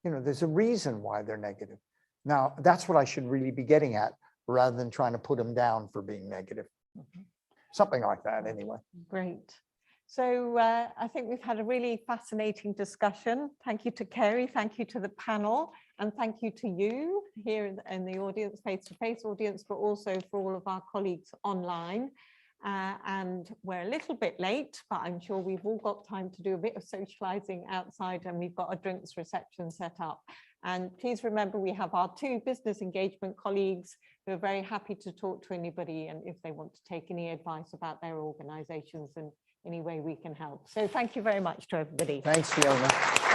There's a reason why they're negative. Now, that's what I should really be getting at, rather than trying to put them down for being negative. Something like that anyway. Great. So I think we've had a really fascinating discussion. Thank you to Cary, thank you to the panel, and thank you to you here in the audience, face-to-face audience, but also for all of our colleagues online. And we're a little bit late, but I'm sure we've all got time to do a bit of socializing outside, and we've got a drinks reception set up. And please remember, we have our 2 business engagement colleagues who are very happy to talk to anybody, and if they want to take any advice about their organizations and any way we can help. So thank you very much to everybody. Thanks, Fiona.